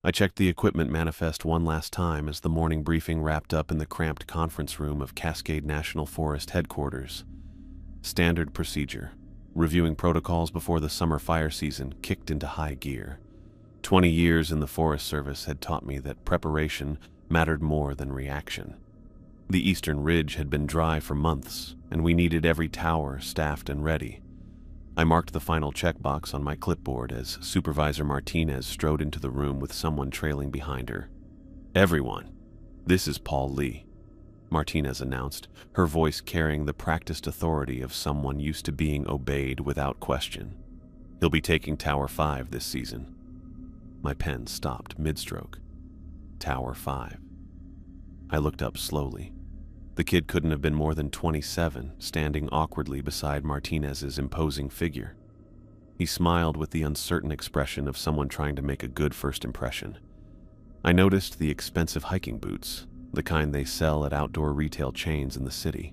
I checked the equipment manifest one last time as the morning briefing wrapped up in the cramped conference room of Cascade National Forest headquarters. Standard procedure. Reviewing protocols before the summer fire season kicked into high gear. 20 years in the Forest Service had taught me that preparation mattered more than reaction. The eastern ridge had been dry for months, and we needed every tower staffed and ready. I marked the final checkbox on my clipboard as Supervisor Martinez strode into the room with someone trailing behind her. "Everyone, this is Paul Lee," Martinez announced, her voice carrying the practiced authority of someone used to being obeyed without question. "He'll be taking Tower 5 this season." My pen stopped mid-stroke. Tower 5. I looked up slowly. The kid couldn't have been more than 27, standing awkwardly beside Martinez's imposing figure. He smiled with the uncertain expression of someone trying to make a good first impression. I noticed the expensive hiking boots, the kind they sell at outdoor retail chains in the city,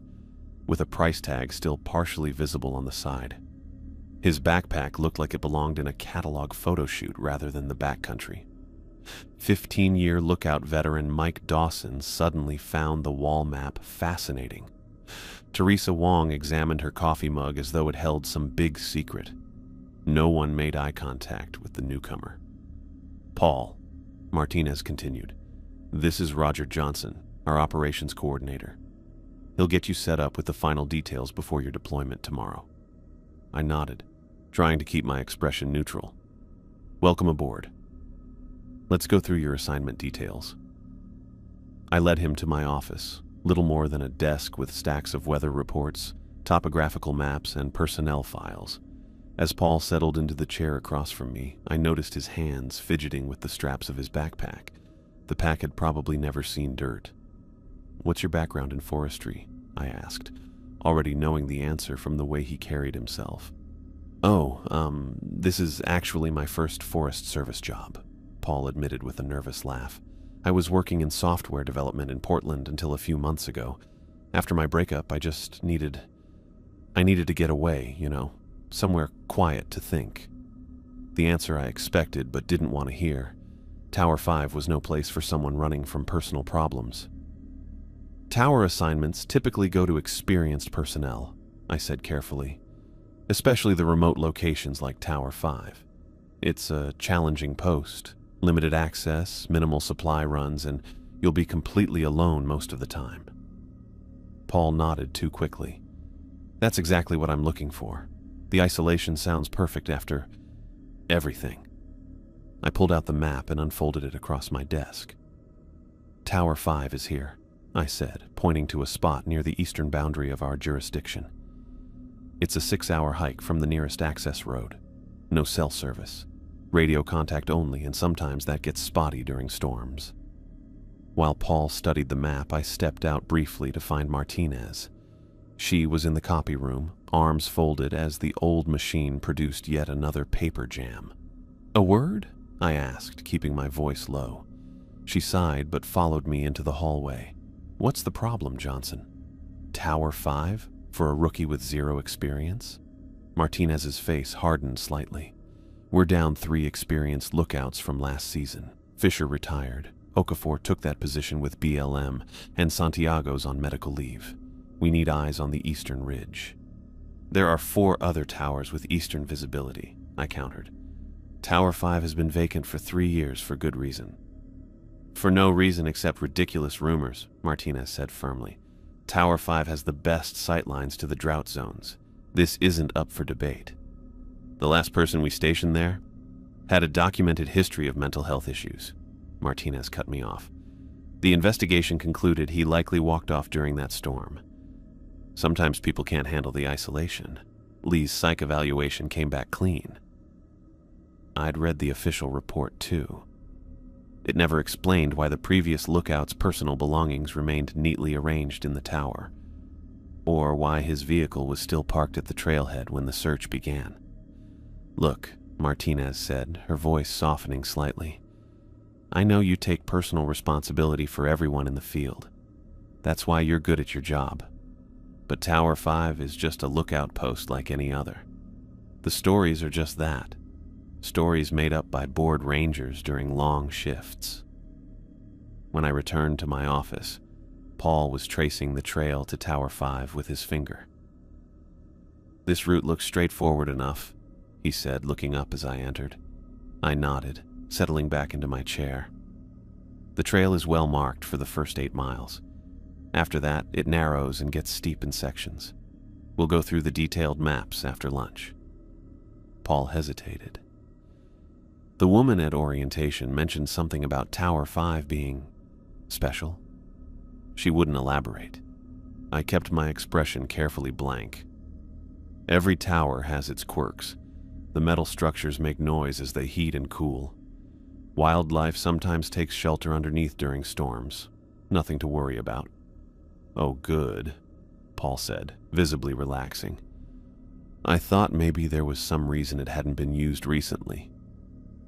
with a price tag still partially visible on the side. His backpack looked like it belonged in a catalog photo shoot rather than the backcountry. 15-year lookout veteran Mike Dawson suddenly found the wall map fascinating. Teresa Wong examined her coffee mug as though it held some big secret. No one made eye contact with the newcomer. "Paul," Martinez continued, "this is Roger Johnson, our operations coordinator. He'll get you set up with the final details before your deployment tomorrow." I nodded, trying to keep my expression neutral. "Welcome aboard. Let's go through your assignment details." I led him to my office, little more than a desk with stacks of weather reports, topographical maps, and personnel files. As Paul settled into the chair across from me, I noticed his hands fidgeting with the straps of his backpack. The pack had probably never seen dirt. "What's your background in forestry?" I asked, already knowing the answer from the way he carried himself. This is actually my first Forest Service job," Paul admitted with a nervous laugh. "I was working in software development in Portland until a few months ago. After my breakup, I needed to get away, somewhere quiet to think." The answer I expected but didn't want to hear. Tower 5 was no place for someone running from personal problems. "Tower assignments typically go to experienced personnel," I said carefully, "especially the remote locations like Tower 5. It's a challenging post, limited access, minimal supply runs, and you'll be completely alone most of the time." Paul nodded too quickly. "That's exactly what I'm looking for. The isolation sounds perfect after everything." I pulled out the map and unfolded it across my desk. "Tower 5 is here," I said, pointing to a spot near the eastern boundary of our jurisdiction. "It's a 6-hour hike from the nearest access road. No cell service. Radio contact only, and sometimes that gets spotty during storms." While Paul studied the map, I stepped out briefly to find Martinez. She was in the copy room, arms folded as the old machine produced yet another paper jam. "A word?" I asked, keeping my voice low. She sighed but followed me into the hallway. "What's the problem, Johnson? Tower 5? For a rookie with zero experience?" Martinez's face hardened slightly. "We're down 3 experienced lookouts from last season. Fisher retired. Okafor took that position with BLM, and Santiago's on medical leave. We need eyes on the eastern ridge." "There are 4 other towers with eastern visibility," I countered. "Tower 5 has been vacant for 3 years for good reason." "For no reason except ridiculous rumors," Martinez said firmly. "Tower 5 has the best sightlines to the drought zones. This isn't up for debate." "The last person we stationed there had a documented history of mental health issues," Martinez cut me off. "The investigation concluded he likely walked off during that storm. Sometimes people can't handle the isolation. Lee's psych evaluation came back clean." I'd read the official report too. It never explained why the previous lookout's personal belongings remained neatly arranged in the tower, or why his vehicle was still parked at the trailhead when the search began. "Look," Martinez said, her voice softening slightly, "I know you take personal responsibility for everyone in the field. That's why you're good at your job. But Tower 5 is just a lookout post like any other. The stories are just that. stories made up by bored rangers during long shifts. When I returned to my office, Paul was tracing the trail to Tower 5 with his finger. "This route looks straightforward enough," he said, looking up as I entered. I nodded, settling back into my chair. "The trail is well marked for the first 8 miles. After that, it narrows and gets steep in sections. We'll go through the detailed maps after lunch." Paul hesitated. "The woman at orientation mentioned something about Tower 5 being special." She wouldn't elaborate. I kept my expression carefully blank. Every tower has its quirks. The metal structures make noise as they heat and cool. Wildlife sometimes takes shelter underneath during storms. Nothing to worry about. "Oh, good," Paul said, visibly relaxing. I thought maybe there was some reason it hadn't been used recently.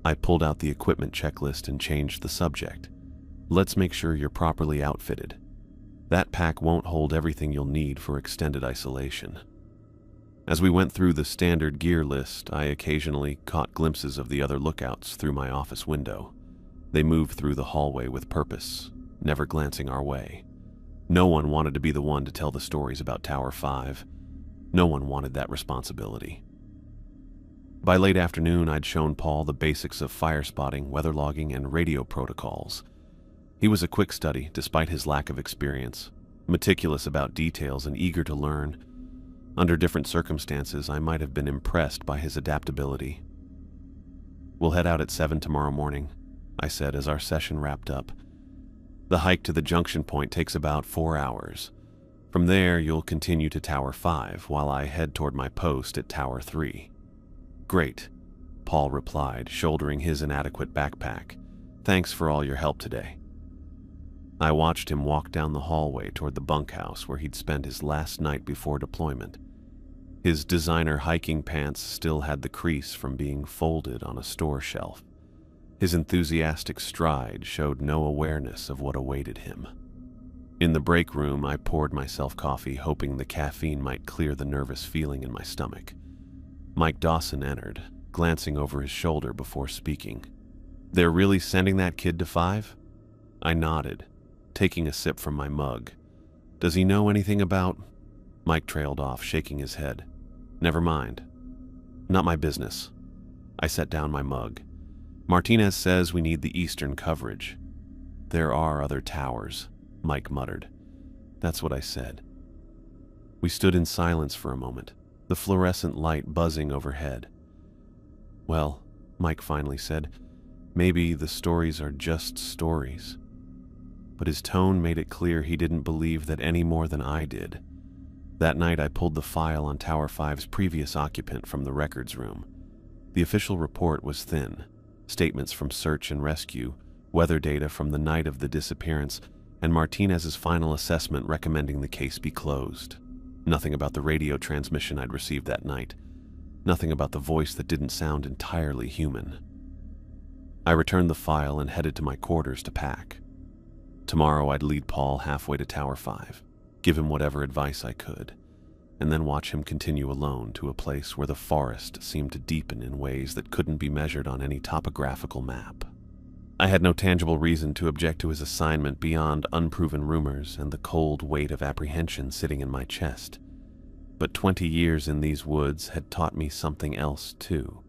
I pulled out the equipment checklist and changed the subject. "Let's make sure you're properly outfitted. That pack won't hold everything you'll need for extended isolation." As we went through the standard gear list, I occasionally caught glimpses of the other lookouts through my office window. They moved through the hallway with purpose, never glancing our way. No one wanted to be the one to tell the stories about Tower 5. No one wanted that responsibility. By late afternoon, I'd shown Paul the basics of fire spotting, weather logging, and radio protocols. He was a quick study, despite his lack of experience, meticulous about details and eager to learn. Under different circumstances, I might have been impressed by his adaptability. "We'll head out at 7 tomorrow morning," I said as our session wrapped up. "The hike to the junction point takes about 4 hours. From there, you'll continue to Tower 5 while I head toward my post at Tower 3. "Great," Paul replied, shouldering his inadequate backpack. "Thanks for all your help today." I watched him walk down the hallway toward the bunkhouse where he'd spent his last night before deployment. His designer hiking pants still had the crease from being folded on a store shelf. His enthusiastic stride showed no awareness of what awaited him. In the break room, I poured myself coffee, hoping the caffeine might clear the nervous feeling in my stomach. Mike Dawson entered, glancing over his shoulder before speaking. "They're really sending that kid to 5? I nodded, taking a sip from my mug. "Does he know anything about—" Mike trailed off, shaking his head. "Never mind. Not my business." I set down my mug. "Martinez says we need the eastern coverage." "There are other towers," Mike muttered. That's what I said. We stood in silence for a moment, the fluorescent light buzzing overhead. "Well," Mike finally said, "maybe the stories are just stories." But his tone made it clear he didn't believe that any more than I did. That night I pulled the file on Tower 5's previous occupant from the records room. The official report was thin. Statements from search and rescue, weather data from the night of the disappearance, and Martinez's final assessment recommending the case be closed. Nothing about the radio transmission I'd received that night. Nothing about the voice that didn't sound entirely human. I returned the file and headed to my quarters to pack. Tomorrow I'd lead Paul halfway to Tower 5, give him whatever advice I could, and then watch him continue alone to a place where the forest seemed to deepen in ways that couldn't be measured on any topographical map. I had no tangible reason to object to his assignment beyond unproven rumors and the cold weight of apprehension sitting in my chest. But 20 years in these woods had taught me something else, too.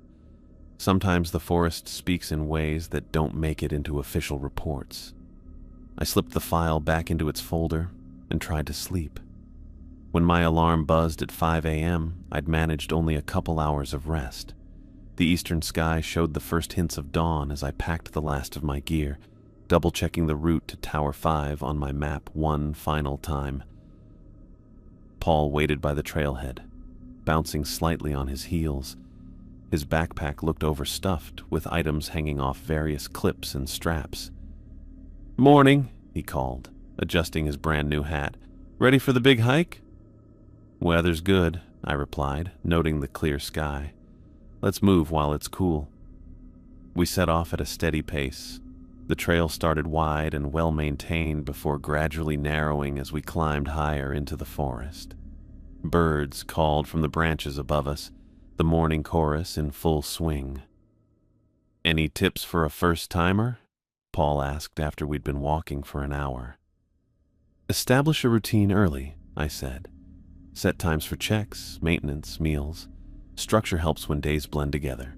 Sometimes the forest speaks in ways that don't make it into official reports. I slipped the file back into its folder and tried to sleep. When my alarm buzzed at 5 a.m., I'd managed only a couple hours of rest. The eastern sky showed the first hints of dawn as I packed the last of my gear, double-checking the route to Tower 5 on my map one final time. Paul waited by the trailhead, bouncing slightly on his heels. His backpack looked overstuffed, with items hanging off various clips and straps. "Morning," he called, adjusting his brand-new hat. "Ready for the big hike?" "Weather's good," I replied, noting the clear sky. "Let's move while it's cool." We set off at a steady pace. The trail started wide and well-maintained before gradually narrowing as we climbed higher into the forest. Birds called from the branches above us, the morning chorus in full swing. Any tips for a first-timer? Paul asked after we'd been walking for an hour. Establish a routine early, I said. Set times for checks, maintenance, meals. Structure helps when days blend together.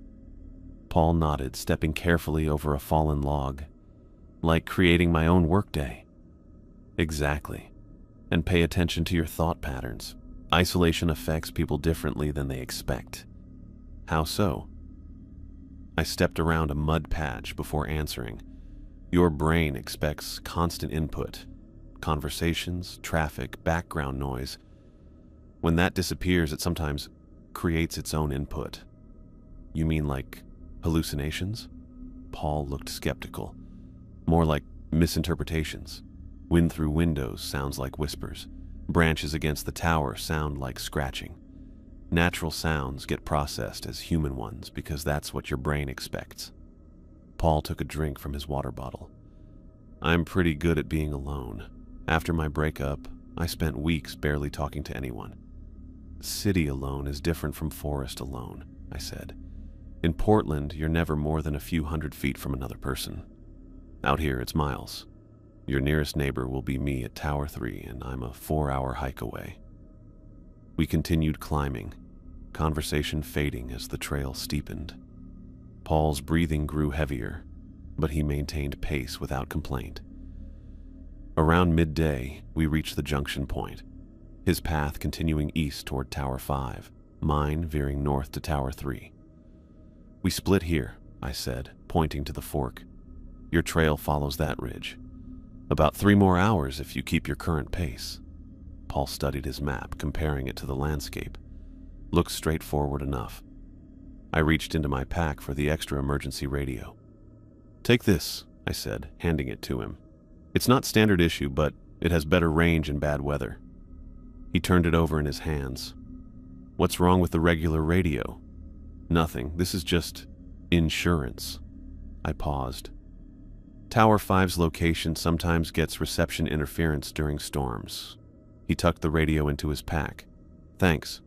Paul nodded, stepping carefully over a fallen log. Like creating my own workday. Exactly. And pay attention to your thought patterns. Isolation affects people differently than they expect. How so? I stepped around a mud patch before answering. Your brain expects constant input. Conversations, traffic, background noise. When that disappears, it sometimes creates its own input. You mean like hallucinations? Paul looked skeptical. More like misinterpretations. Wind through windows sounds like whispers. Branches against the tower sound like scratching. Natural sounds get processed as human ones because that's what your brain expects. Paul took a drink from his water bottle. I'm pretty good at being alone. After my breakup, I spent weeks barely talking to anyone. City alone is different from forest alone, I said. In Portland, you're never more than a few 100 feet from another person. Out here, it's miles. Your nearest neighbor will be me at Tower 3, and I'm a 4-hour hike away. We continued climbing, conversation fading as the trail steepened. Paul's breathing grew heavier, but he maintained pace without complaint. Around midday, we reached the junction point, his path continuing east toward Tower 5, mine veering north to Tower 3. We split here, I said, pointing to the fork. Your trail follows that ridge. About 3 more hours if you keep your current pace. Paul studied his map, comparing it to the landscape. Looked straightforward enough. I reached into my pack for the extra emergency radio. Take this, I said, handing it to him. It's not standard issue, but it has better range in bad weather. He turned it over in his hands. What's wrong with the regular radio? Nothing. This is just insurance. I paused. Tower 5's location sometimes gets reception interference during storms. He tucked the radio into his pack. Thanks.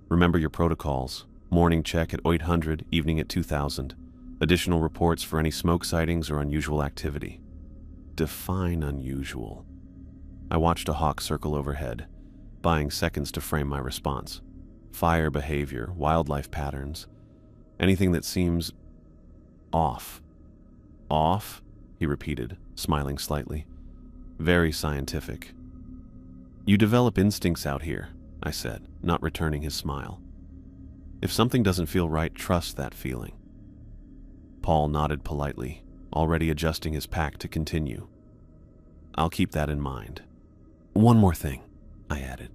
Remember your protocols. Morning check at 800, evening at 2000. Additional reports for any smoke sightings or unusual activity. Define unusual. I watched a hawk circle overhead, buying seconds to frame my response. Fire behavior, wildlife patterns, anything that seems off. Off? He repeated, smiling slightly. Very scientific. You develop instincts out here, I said, not returning his smile. If something doesn't feel right, trust that feeling. Paul nodded politely, already adjusting his pack to continue. I'll keep that in mind. One more thing, I added.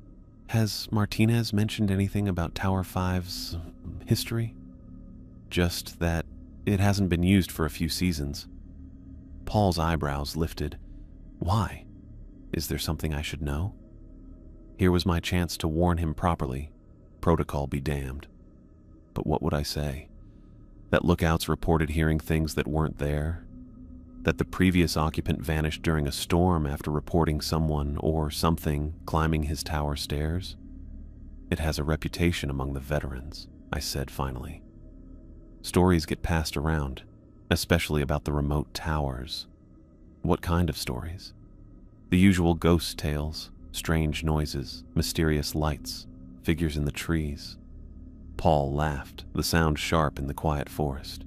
Has Martinez mentioned anything about Tower 5's history? Just that it hasn't been used for a few seasons. Paul's eyebrows lifted. Why? Is there something I should know? Here was my chance to warn him properly. Protocol be damned. But what would I say? That lookouts reported hearing things that weren't there? That the previous occupant vanished during a storm after reporting someone or something climbing his tower stairs? It has a reputation among the veterans, I said finally. Stories get passed around, especially about the remote towers. What kind of stories? The usual ghost tales, strange noises, mysterious lights, figures in the trees. Paul laughed, the sound sharp in the quiet forest.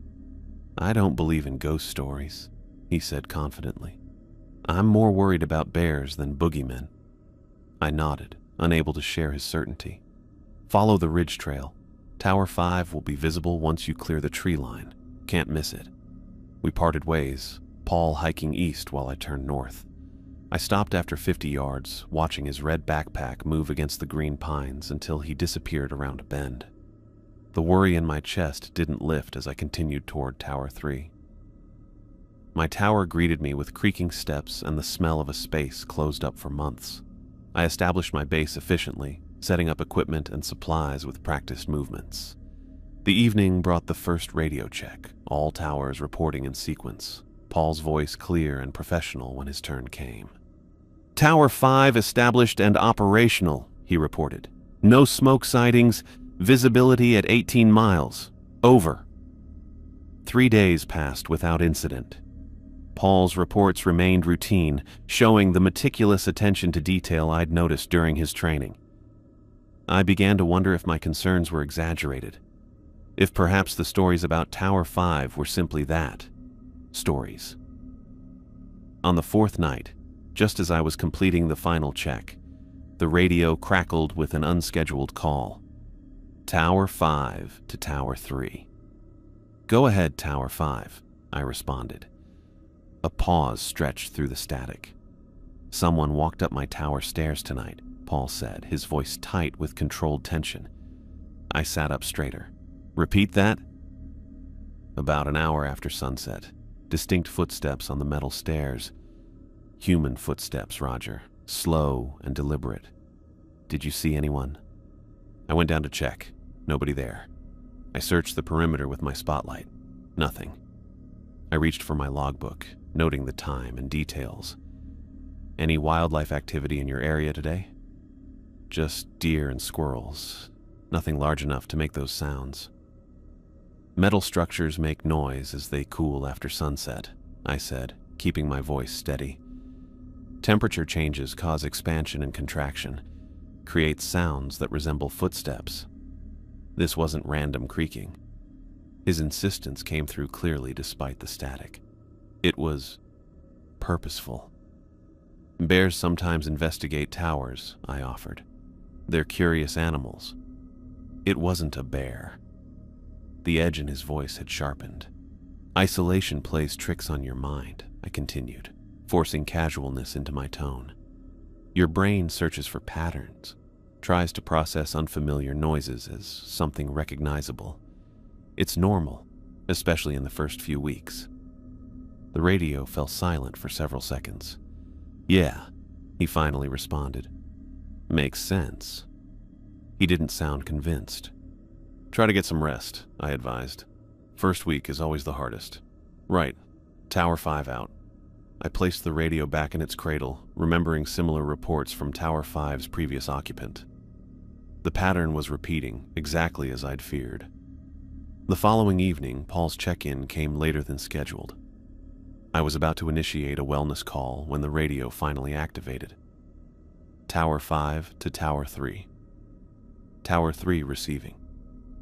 I don't believe in ghost stories, he said confidently. I'm more worried about bears than boogeymen. I nodded, unable to share his certainty. Follow the ridge trail. Tower 5 will be visible once you clear the tree line. Can't miss it. We parted ways, Paul hiking east while I turned north. I stopped after 50 yards, watching his red backpack move against the green pines until he disappeared around a bend. The worry in my chest didn't lift as I continued toward Tower 3. My tower greeted me with creaking steps and the smell of a space closed up for months. I established my base efficiently, setting up equipment and supplies with practiced movements. The evening brought the first radio check, all towers reporting in sequence, Paul's voice clear and professional when his turn came. Tower 5 established and operational, he reported. No smoke sightings, visibility at 18 miles. Over. 3 days passed without incident. Paul's reports remained routine, showing the meticulous attention to detail I'd noticed during his training. I began to wonder if my concerns were exaggerated, if perhaps the stories about Tower 5 were simply that, stories. On the 4th night, just as I was completing the final check, the radio crackled with an unscheduled call. Tower 5 to Tower 3. "Go ahead, Tower 5, I responded. A pause stretched through the static. "Someone walked up my tower stairs tonight," Paul said, his voice tight with controlled tension. I sat up straighter. "Repeat that?" "About an hour after sunset. Distinct footsteps on the metal stairs. Human footsteps, Roger. Slow and deliberate. Did you see anyone?" "I went down to check. Nobody there. I searched the perimeter with my spotlight. Nothing." I reached for my logbook, noting the time and details. "Any wildlife activity in your area today?" "Just deer and squirrels. Nothing large enough to make those sounds." "Metal structures make noise as they cool after sunset," I said, keeping my voice steady. "Temperature changes cause expansion and contraction, create sounds that resemble footsteps. This wasn't random creaking." His insistence came through clearly despite the static. It was purposeful. "Bears sometimes investigate towers," I offered. "They're curious animals." It wasn't a bear. The edge in his voice had sharpened. "Isolation plays tricks on your mind," I continued, forcing casualness into my tone. "Your brain searches for patterns, tries to process unfamiliar noises as something recognizable. It's normal, especially in the first few weeks." The radio fell silent for several seconds. "Yeah," he finally responded. "Makes sense." He didn't sound convinced. "Try to get some rest," I advised. "First week is always the hardest." "Right. Tower 5 out." I placed the radio back in its cradle, remembering similar reports from Tower 5's previous occupant. The pattern was repeating, exactly as I'd feared. The following evening, Paul's check-in came later than scheduled. I was about to initiate a wellness call when the radio finally activated. "Tower 5 to Tower 3. Tower 3 receiving.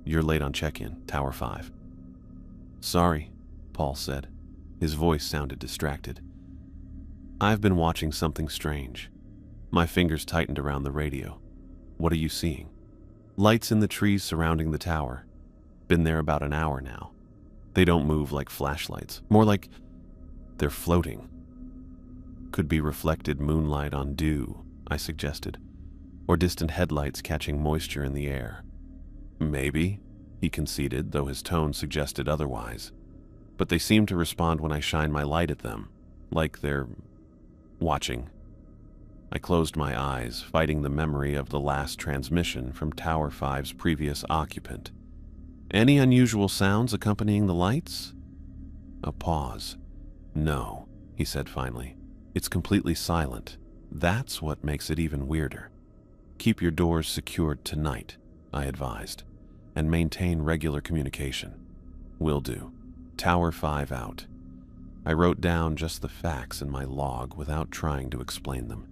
You're late on check-in, Tower 5. "Sorry," Paul said. His voice sounded distracted. "I've been watching something strange." My fingers tightened around the radio. "What are you seeing?" "Lights in the trees surrounding the tower. Been there about an hour now. They don't move like flashlights, more like they're floating." "Could be reflected moonlight on dew," I suggested, "or distant headlights catching moisture in the air." "Maybe," he conceded, though his tone suggested otherwise. "But they seem to respond when I shine my light at them, like they're watching." I closed my eyes, fighting the memory of the last transmission from Tower 5's previous occupant. "Any unusual sounds accompanying the lights?" A pause. "No," he said finally. "It's completely silent. That's what makes it even weirder." "Keep your doors secured tonight," I advised, "and maintain regular communication." "Will do. Tower 5 out." I wrote down just the facts in my log without trying to explain them.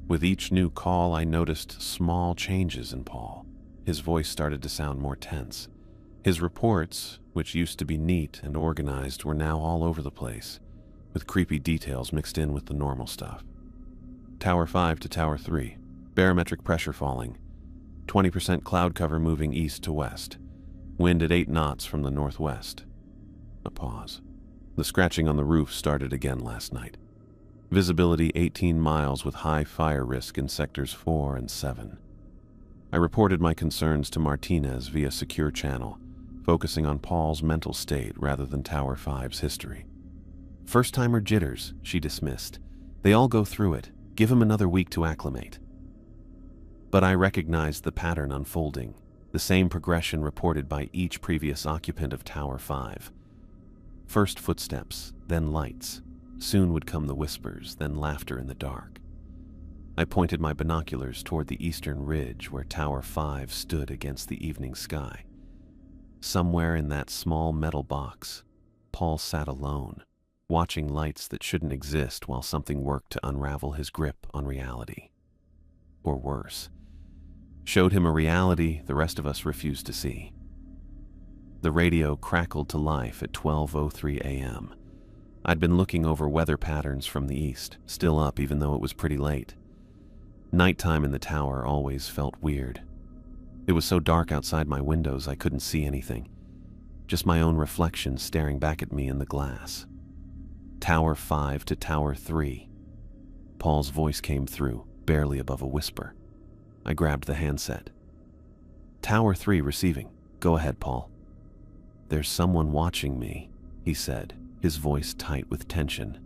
With each new call, I noticed small changes in Paul. His voice started to sound more tense. His reports, which used to be neat and organized, were now all over the place, with creepy details mixed in with the normal stuff. "Tower 5 to Tower 3. Barometric pressure falling. 20% cloud cover moving east to west. Wind at 8 knots from the northwest." A pause. "The scratching on the roof started again last night. Visibility 18 miles with high fire risk in sectors 4 and 7. I reported my concerns to Martinez via secure channel, focusing on Paul's mental state rather than Tower 5's history. "First-timer jitters," she dismissed. "They all go through it. Give him another week to acclimate." But I recognized the pattern unfolding, the same progression reported by each previous occupant of Tower 5. First footsteps, then lights. Soon would come the whispers, then laughter in the dark. I pointed my binoculars toward the eastern ridge where Tower 5 stood against the evening sky. Somewhere in that small metal box, Paul sat alone, watching lights that shouldn't exist while something worked to unravel his grip on reality. Or worse, showed him a reality the rest of us refused to see. The radio crackled to life at 12:03 a.m. I'd been looking over weather patterns from the east, still up even though it was pretty late. Nighttime in the tower always felt weird. It was so dark outside my windows I couldn't see anything, just my own reflection staring back at me in the glass. Tower 5 to Tower 3. Paul's voice came through, barely above a whisper. I grabbed the handset. Tower 3 receiving. Go ahead, Paul. There's someone watching me, he said, his voice tight with tension,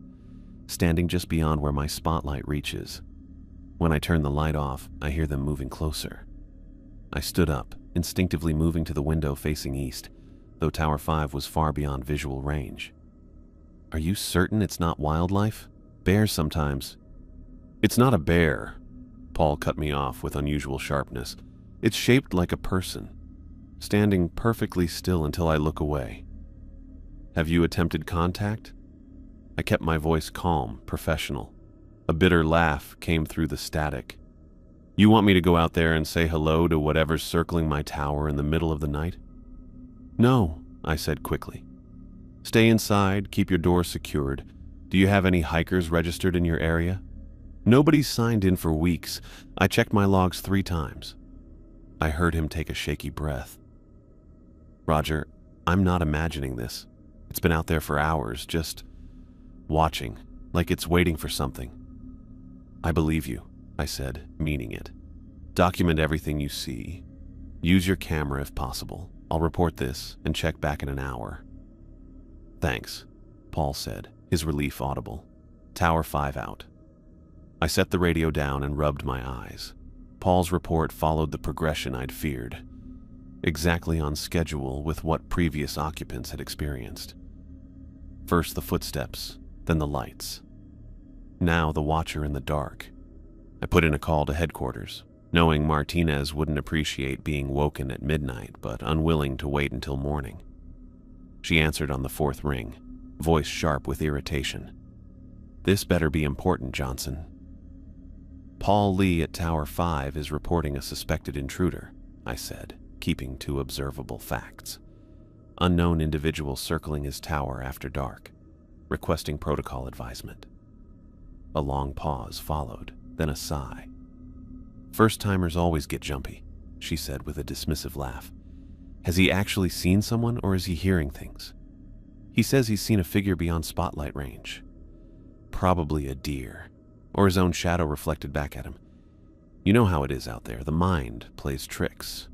standing just beyond where my spotlight reaches. When I turn the light off, I hear them moving closer. I stood up, instinctively moving to the window facing east, though Tower 5 was far beyond visual range. Are you certain it's not wildlife? Bears sometimes. It's not a bear. Paul cut me off with unusual sharpness. It's shaped like a person, standing perfectly still until I look away. Have you attempted contact? I kept my voice calm, professional. A bitter laugh came through the static. You want me to go out there and say hello to whatever's circling my tower in the middle of the night? No, I said quickly. Stay inside, keep your door secured. Do you have any hikers registered in your area? Nobody's signed in for weeks. I checked my logs 3 times. I heard him take a shaky breath. Roger, I'm not imagining this. It's been out there for hours, just watching, like it's waiting for something. I believe you, I said, meaning it. Document everything you see. Use your camera if possible. I'll report this and check back in an hour. Thanks, Paul said, his relief audible. Tower 5 out. I set the radio down and rubbed my eyes. Paul's report followed the progression I'd feared, exactly on schedule with what previous occupants had experienced. First the footsteps, then the lights. Now the watcher in the dark. I put in a call to headquarters, knowing Martinez wouldn't appreciate being woken at midnight, but unwilling to wait until morning. She answered on the 4th ring, voice sharp with irritation. This better be important, Johnson. Paul Lee at Tower 5 is reporting a suspected intruder, I said, keeping to observable facts. Unknown individual circling his tower after dark, requesting protocol advisement. A long pause followed, then a sigh. First-timers always get jumpy, she said with a dismissive laugh. Has he actually seen someone, or is he hearing things? He says he's seen a figure beyond spotlight range. Probably a deer, or his own shadow reflected back at him. You know how it is out there, the mind plays tricks.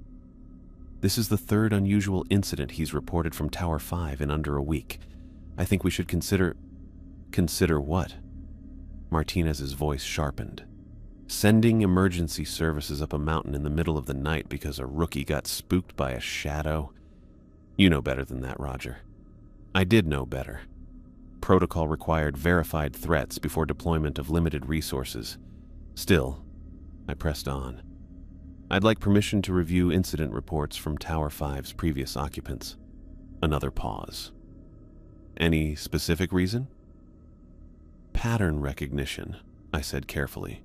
This is the 3rd unusual incident he's reported from Tower 5 in under a week. I think we should consider... Consider what? Martinez's voice sharpened. Sending emergency services up a mountain in the middle of the night because a rookie got spooked by a shadow? You know better than that, Roger. I did know better. Protocol required verified threats before deployment of limited resources. Still, I pressed on. I'd like permission to review incident reports from Tower 5's previous occupants. Another pause. Any specific reason? Pattern recognition, I said carefully.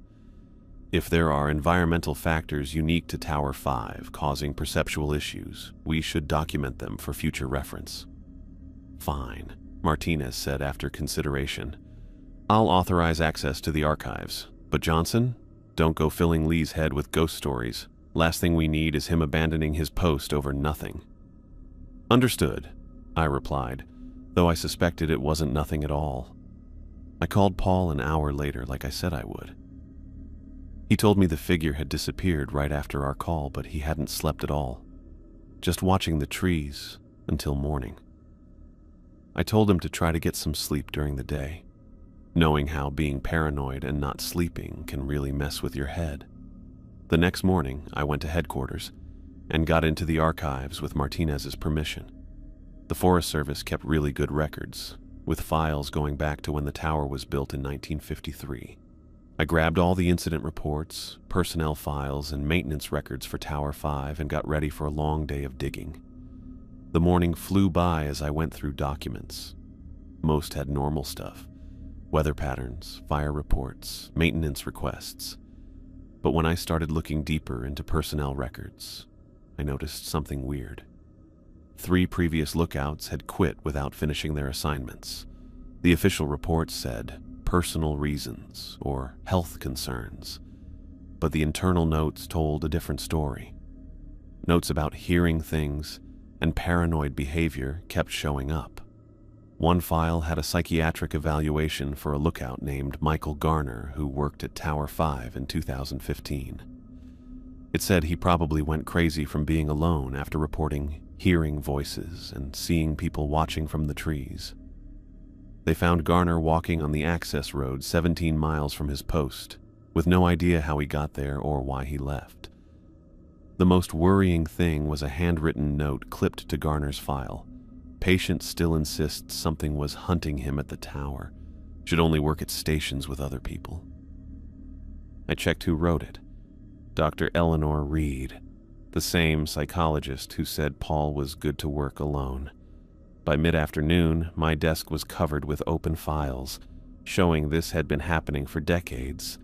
If there are environmental factors unique to Tower 5 causing perceptual issues, we should document them for future reference. Fine, Martinez said after consideration. I'll authorize access to the archives, but Johnson, don't go filling Lee's head with ghost stories. Last thing we need is him abandoning his post over nothing. Understood, I replied, though I suspected it wasn't nothing at all. I called Paul an hour later like I said I would. He told me the figure had disappeared right after our call, but he hadn't slept at all, just watching the trees until morning. I told him to try to get some sleep during the day, knowing how being paranoid and not sleeping can really mess with your head. The next morning, I went to headquarters and got into the archives with Martinez's permission. The Forest Service kept really good records, with files going back to when the tower was built in 1953. I grabbed all the incident reports, personnel files, and maintenance records for Tower 5 and got ready for a long day of digging. The morning flew by as I went through documents, Most had normal stuff: weather patterns, fire reports, maintenance requests. But when I started looking deeper into personnel records, I noticed something weird. 3 previous lookouts had quit without finishing their assignments. The official report said personal reasons or health concerns, but the internal notes told a different story. Notes about hearing things and paranoid behavior kept showing up. One file had a psychiatric evaluation for a lookout named Michael Garner who worked at Tower 5 in 2015. It said he probably went crazy from being alone after reporting hearing voices and seeing people watching from the trees. They found Garner walking on the access road 17 miles from his post, with no idea how he got there or why he left. The most worrying thing was a handwritten note clipped to Garner's file. Patient still insists something was hunting him at the tower. Should only work at stations with other people. I checked who wrote it. Dr. Eleanor Reed, the same psychologist who said Paul was good to work alone. By mid-afternoon, my desk was covered with open files, showing this had been happening for decades.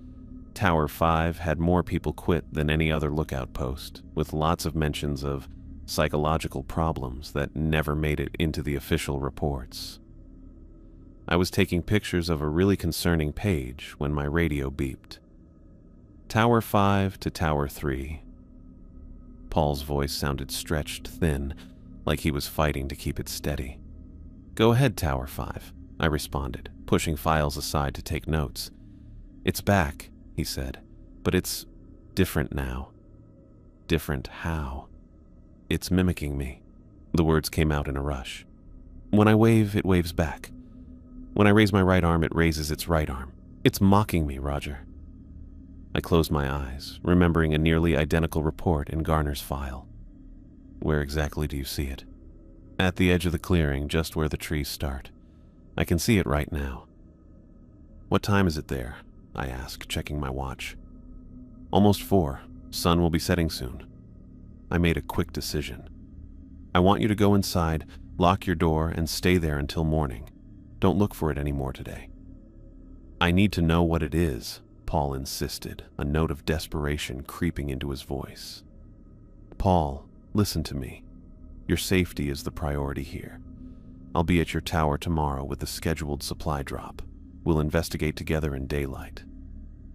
Tower 5 had more people quit than any other lookout post, with lots of mentions of psychological problems that never made it into the official reports. I was taking pictures of a really concerning page when my radio beeped. Tower 5 to Tower 3. Paul's voice sounded stretched thin, like he was fighting to keep it steady. Go ahead, Tower 5, I responded, pushing files aside to take notes. It's back, he said, but it's different now. Different how? It's mimicking me. The words came out in a rush. When I wave, it waves back. When I raise my right arm, it raises its right arm. It's mocking me, Roger. I closed my eyes, remembering a nearly identical report in Garner's file. Where exactly do you see it? At the edge of the clearing, just where the trees start. I can see it right now. What time is it there? I asked, checking my watch. Almost 4. Sun will be setting soon. I made a quick decision. I want you to go inside, lock your door, and stay there until morning. Don't look for it anymore today. I need to know what it is, Paul insisted, a note of desperation creeping into his voice. Paul, listen to me. Your safety is the priority here. I'll be at your tower tomorrow with the scheduled supply drop. We'll investigate together in daylight.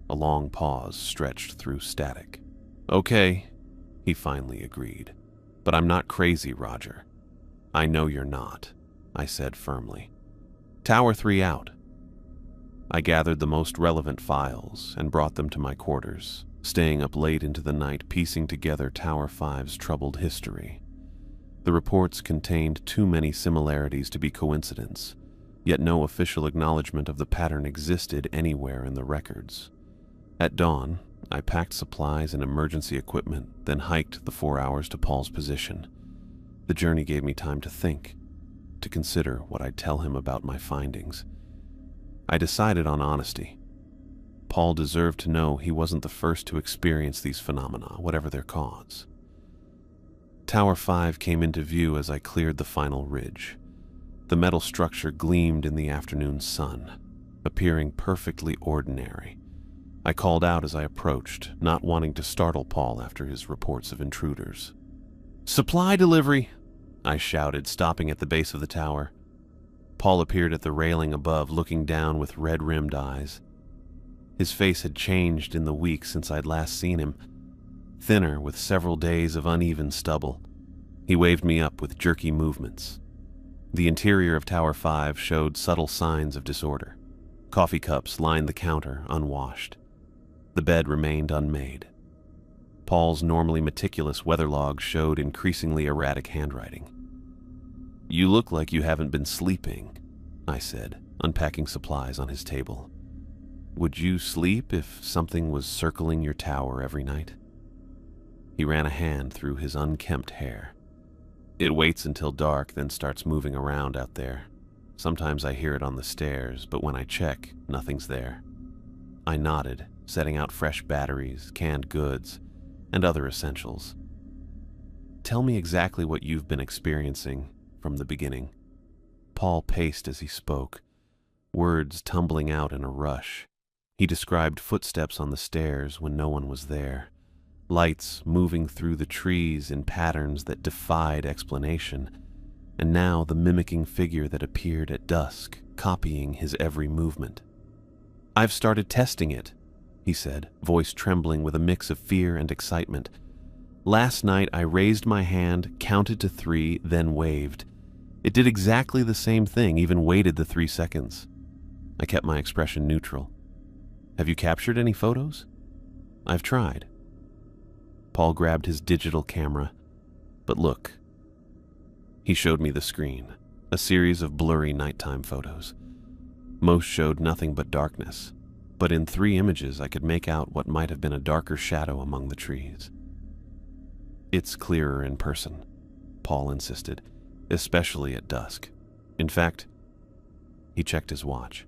A long pause stretched through static. Okay, he finally agreed. But I'm not crazy, Roger. I know you're not, I said firmly. Tower 3 out. I gathered the most relevant files and brought them to my quarters, staying up late into the night piecing together Tower 5's troubled history. The reports contained too many similarities to be coincidence, yet no official acknowledgement of the pattern existed anywhere in the records. At dawn, I packed supplies and emergency equipment, then hiked the 4 hours to Paul's position. The journey gave me time to think, to consider what I'd tell him about my findings. I decided on honesty. Paul deserved to know he wasn't the first to experience these phenomena, whatever their cause. Tower 5 came into view as I cleared the final ridge. The metal structure gleamed in the afternoon sun, appearing perfectly ordinary. I called out as I approached, not wanting to startle Paul after his reports of intruders. "Supply delivery!" I shouted, stopping at the base of the tower. Paul appeared at the railing above, looking down with red-rimmed eyes. His face had changed in the week since I'd last seen him, thinner with several days of uneven stubble. He waved me up with jerky movements. The interior of Tower 5 showed subtle signs of disorder. Coffee cups lined the counter, unwashed. The bed remained unmade. Paul's normally meticulous weather log showed increasingly erratic handwriting. "You look like you haven't been sleeping," I said, unpacking supplies on his table. "Would you sleep if something was circling your tower every night?" He ran a hand through his unkempt hair. "It waits until dark, then starts moving around out there. Sometimes I hear it on the stairs, but when I check, nothing's there." I nodded, setting out fresh batteries, canned goods, and other essentials. "Tell me exactly what you've been experiencing from the beginning." Paul paced as he spoke, words tumbling out in a rush. He described footsteps on the stairs when no one was there, lights moving through the trees in patterns that defied explanation, and now the mimicking figure that appeared at dusk, copying his every movement. "I've started testing it," he said, voice trembling with a mix of fear and excitement. "Last night I raised my hand, counted to 3, then waved. It did exactly the same thing, even waited the 3 seconds. I kept my expression neutral. Have you captured any photos?" "I've tried." Paul grabbed his digital camera. "But look." He showed me the screen, a series of blurry nighttime photos. Most showed nothing but darkness, but in 3 images I could make out what might have been a darker shadow among the trees. "It's clearer in person," Paul insisted, "especially at dusk. In fact," he checked his watch,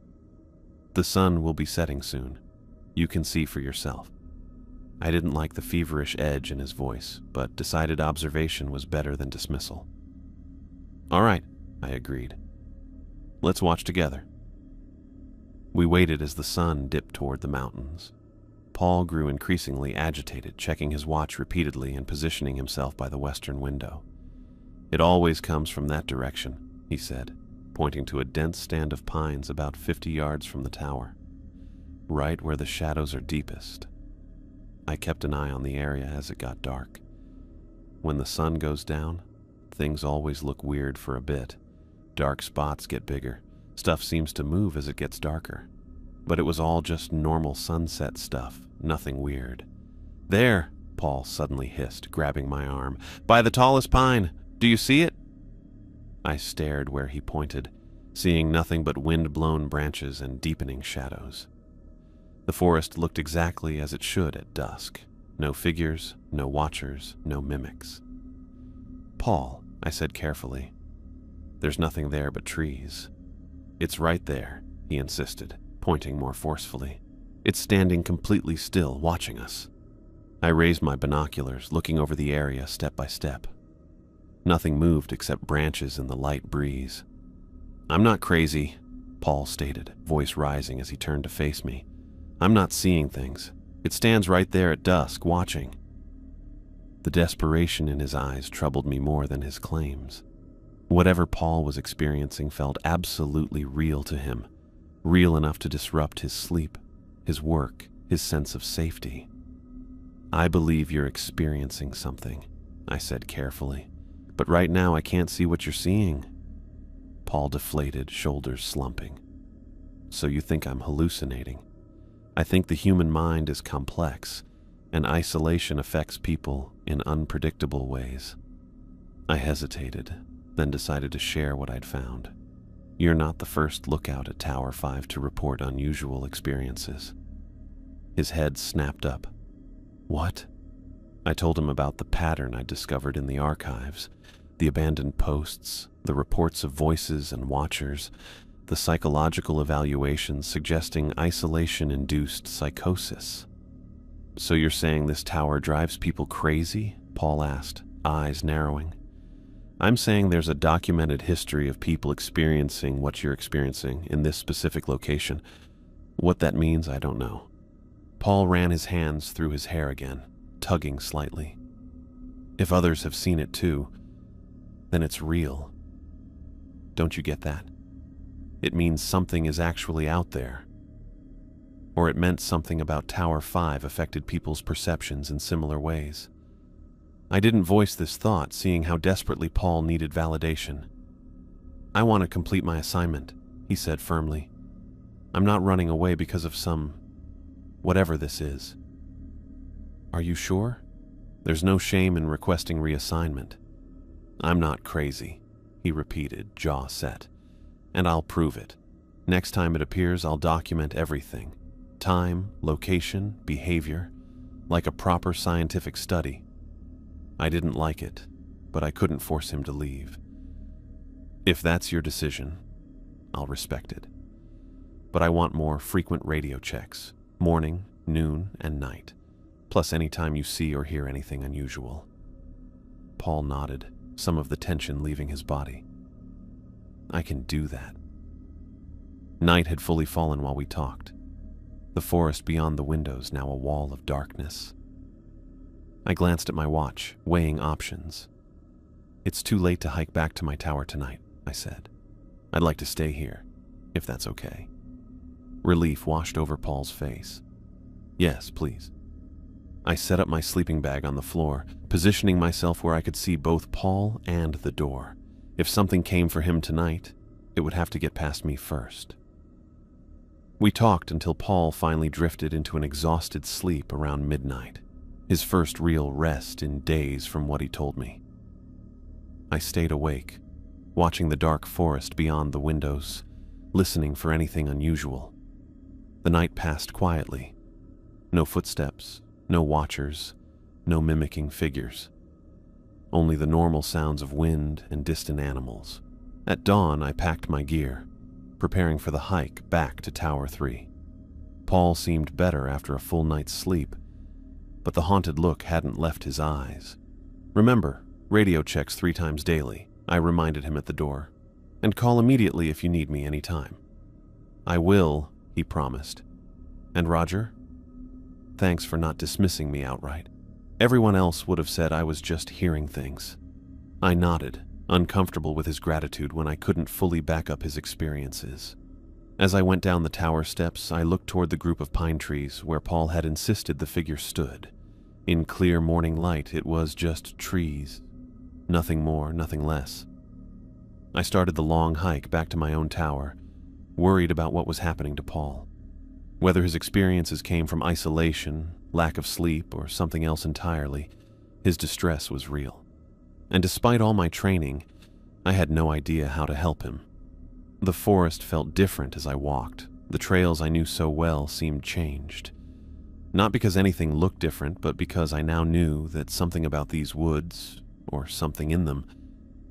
"the sun will be setting soon. You can see for yourself." I didn't like the feverish edge in his voice, but decided observation was better than dismissal. "All right," I agreed. "Let's watch together." We waited as the sun dipped toward the mountains. Paul grew increasingly agitated, checking his watch repeatedly and positioning himself by the western window. "It always comes from that direction," he said, pointing to a dense stand of pines about 50 yards from the tower, right where the shadows are deepest. I kept an eye on the area as it got dark. When the sun goes down, things always look weird for a bit. Dark spots get bigger. Stuff seems to move as it gets darker. But it was all just normal sunset stuff, nothing weird. "There," Paul suddenly hissed, grabbing my arm. "By the tallest pine. Do you see it?" I stared where he pointed, seeing nothing but wind-blown branches and deepening shadows. The forest looked exactly as it should at dusk. No figures, no watchers, no mimics. "Paul," I said carefully, "there's nothing there but trees." "It's right there," he insisted, pointing more forcefully. "It's standing completely still, watching us." I raised my binoculars, looking over the area step by step. Nothing moved except branches in the light breeze. "I'm not crazy," Paul stated, voice rising as he turned to face me. "I'm not seeing things. It stands right there at dusk, watching." The desperation in his eyes troubled me more than his claims. Whatever Paul was experiencing felt absolutely real to him, real enough to disrupt his sleep, his work, his sense of safety. "I believe you're experiencing something," I said carefully, "but right now I can't see what you're seeing." Paul deflated, shoulders slumping. "So you think I'm hallucinating? I think the human mind is complex, and isolation affects people in unpredictable ways." I hesitated, then decided to share what I'd found. "You're not the first lookout at Tower 5 to report unusual experiences." His head snapped up. "What?" I told him about the pattern I'd discovered in the archives, the abandoned posts, the reports of voices and watchers, the psychological evaluations suggesting isolation-induced psychosis. "So you're saying this tower drives people crazy?" Paul asked, eyes narrowing. "I'm saying there's a documented history of people experiencing what you're experiencing in this specific location. What that means, I don't know." Paul ran his hands through his hair again, tugging slightly. "If others have seen it too, then it's real. Don't you get that? It means something is actually out there. Or it meant something about Tower 5 affected people's perceptions in similar ways." I didn't voice this thought, seeing how desperately Paul needed validation. "I want to complete my assignment," he said firmly. "I'm not running away because of whatever this is." "Are you sure? There's no shame in requesting reassignment." "I'm not crazy," he repeated, jaw set. "And I'll prove it. Next time it appears, I'll document everything. Time, location, behavior, like a proper scientific study." I didn't like it, but I couldn't force him to leave. "If that's your decision, I'll respect it. But I want more frequent radio checks, morning, noon, and night, plus any time you see or hear anything unusual." Paul nodded, some of the tension leaving his body. I can do that. Night had fully fallen while we talked. The forest beyond the windows now a wall of darkness. I glanced at my watch, weighing options. "It's too late to hike back to my tower tonight," I said. "I'd like to stay here, if that's okay." Relief washed over Paul's face. "Yes, please." I set up my sleeping bag on the floor, positioning myself where I could see both Paul and the door. If something came for him tonight, it would have to get past me first. We talked until Paul finally drifted into an exhausted sleep around midnight, his first real rest in days from what he told me. I stayed awake, watching the dark forest beyond the windows, listening for anything unusual. The night passed quietly. No footsteps, no watchers, no mimicking figures. Only the normal sounds of wind and distant animals. At dawn, I packed my gear, preparing for the hike back to Tower 3. Paul seemed better after a full night's sleep, but the haunted look hadn't left his eyes. "Remember, radio checks 3 times daily," I reminded him at the door. "And call immediately if you need me anytime." "I will," he promised. "And Roger? Thanks for not dismissing me outright. Everyone else would have said I was just hearing things." I nodded, uncomfortable with his gratitude when I couldn't fully back up his experiences. As I went down the tower steps, I looked toward the group of pine trees where Paul had insisted the figure stood. In clear morning light, it was just trees. Nothing more, nothing less. I started the long hike back to my own tower, worried about what was happening to Paul. Whether his experiences came from isolation, lack of sleep, or something else entirely, his distress was real. And despite all my training, I had no idea how to help him. The forest felt different as I walked. The trails I knew so well seemed changed. Not because anything looked different, but because I now knew that something about these woods, or something in them,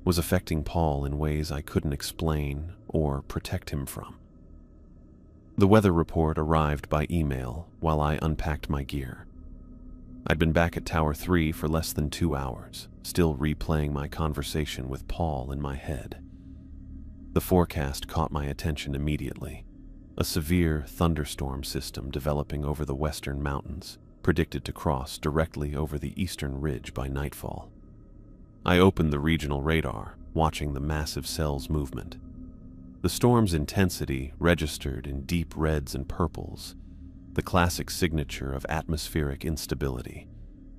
was affecting Paul in ways I couldn't explain or protect him from. The weather report arrived by email while I unpacked my gear. I'd been back at Tower 3 for less than 2 hours, still replaying my conversation with Paul in my head. The forecast caught my attention immediately. A severe thunderstorm system developing over the western mountains, predicted to cross directly over the eastern ridge by nightfall. I opened the regional radar, watching the massive cell's movement. The storm's intensity registered in deep reds and purples, the classic signature of atmospheric instability.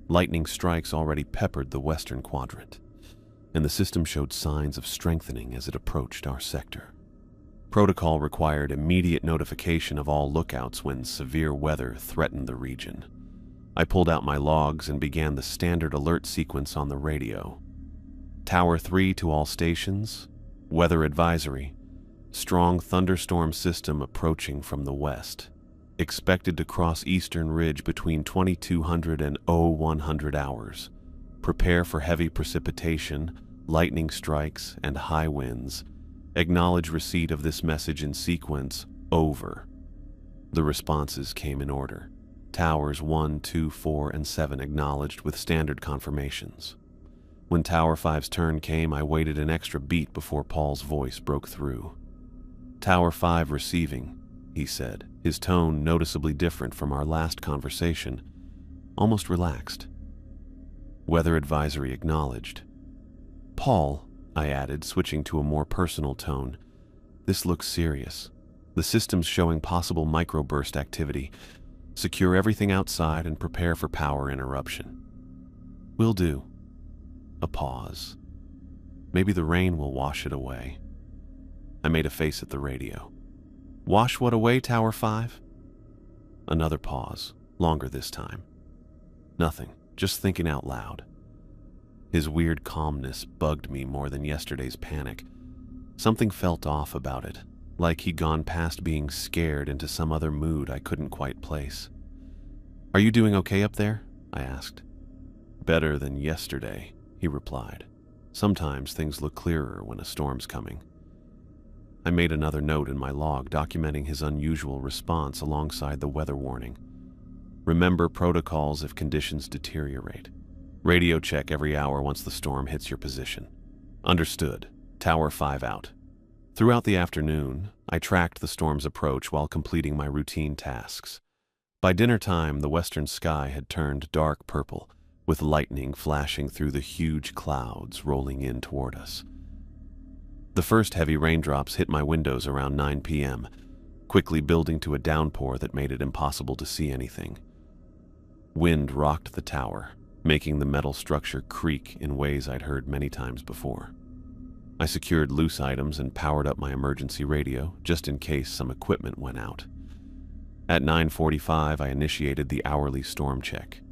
Lightning strikes already peppered the western quadrant, and the system showed signs of strengthening as it approached our sector. Protocol required immediate notification of all lookouts when severe weather threatened the region. I pulled out my logs and began the standard alert sequence on the radio. Tower 3 to all stations, weather advisory, strong thunderstorm system approaching from the west. Expected to cross eastern ridge between 2200 and 0100 hours. Prepare for heavy precipitation, lightning strikes, and high winds. Acknowledge receipt of this message in sequence. Over. The responses came in order. Towers 1, 2, 4, and 7 acknowledged with standard confirmations. When Tower 5's turn came, I waited an extra beat before Paul's voice broke through. "Tower 5 receiving," he said, his tone noticeably different from our last conversation, almost relaxed. "Weather advisory acknowledged." "Paul," I added, switching to a more personal tone, "this looks serious. The system's showing possible microburst activity. Secure everything outside and prepare for power interruption." "Will do." A pause. "Maybe the rain will wash it away." I made a face at the radio. "Wash what away, Tower 5? Another pause, longer this time. "Nothing, just thinking out loud." His weird calmness bugged me more than yesterday's panic. Something felt off about it, like he'd gone past being scared into some other mood I couldn't quite place. "Are you doing okay up there?" I asked. "Better than yesterday," he replied. "Sometimes things look clearer when a storm's coming." I made another note in my log documenting his unusual response alongside the weather warning. "Remember protocols if conditions deteriorate. Radio check every hour once the storm hits your position." "Understood. Tower 5 out." Throughout the afternoon, I tracked the storm's approach while completing my routine tasks. By dinner time, the western sky had turned dark purple, with lightning flashing through the huge clouds rolling in toward us. The first heavy raindrops hit my windows around 9 p.m., quickly building to a downpour that made it impossible to see anything. Wind rocked the tower, making the metal structure creak in ways I'd heard many times before. I secured loose items and powered up my emergency radio, just in case some equipment went out. At 9:45, I initiated the hourly storm check.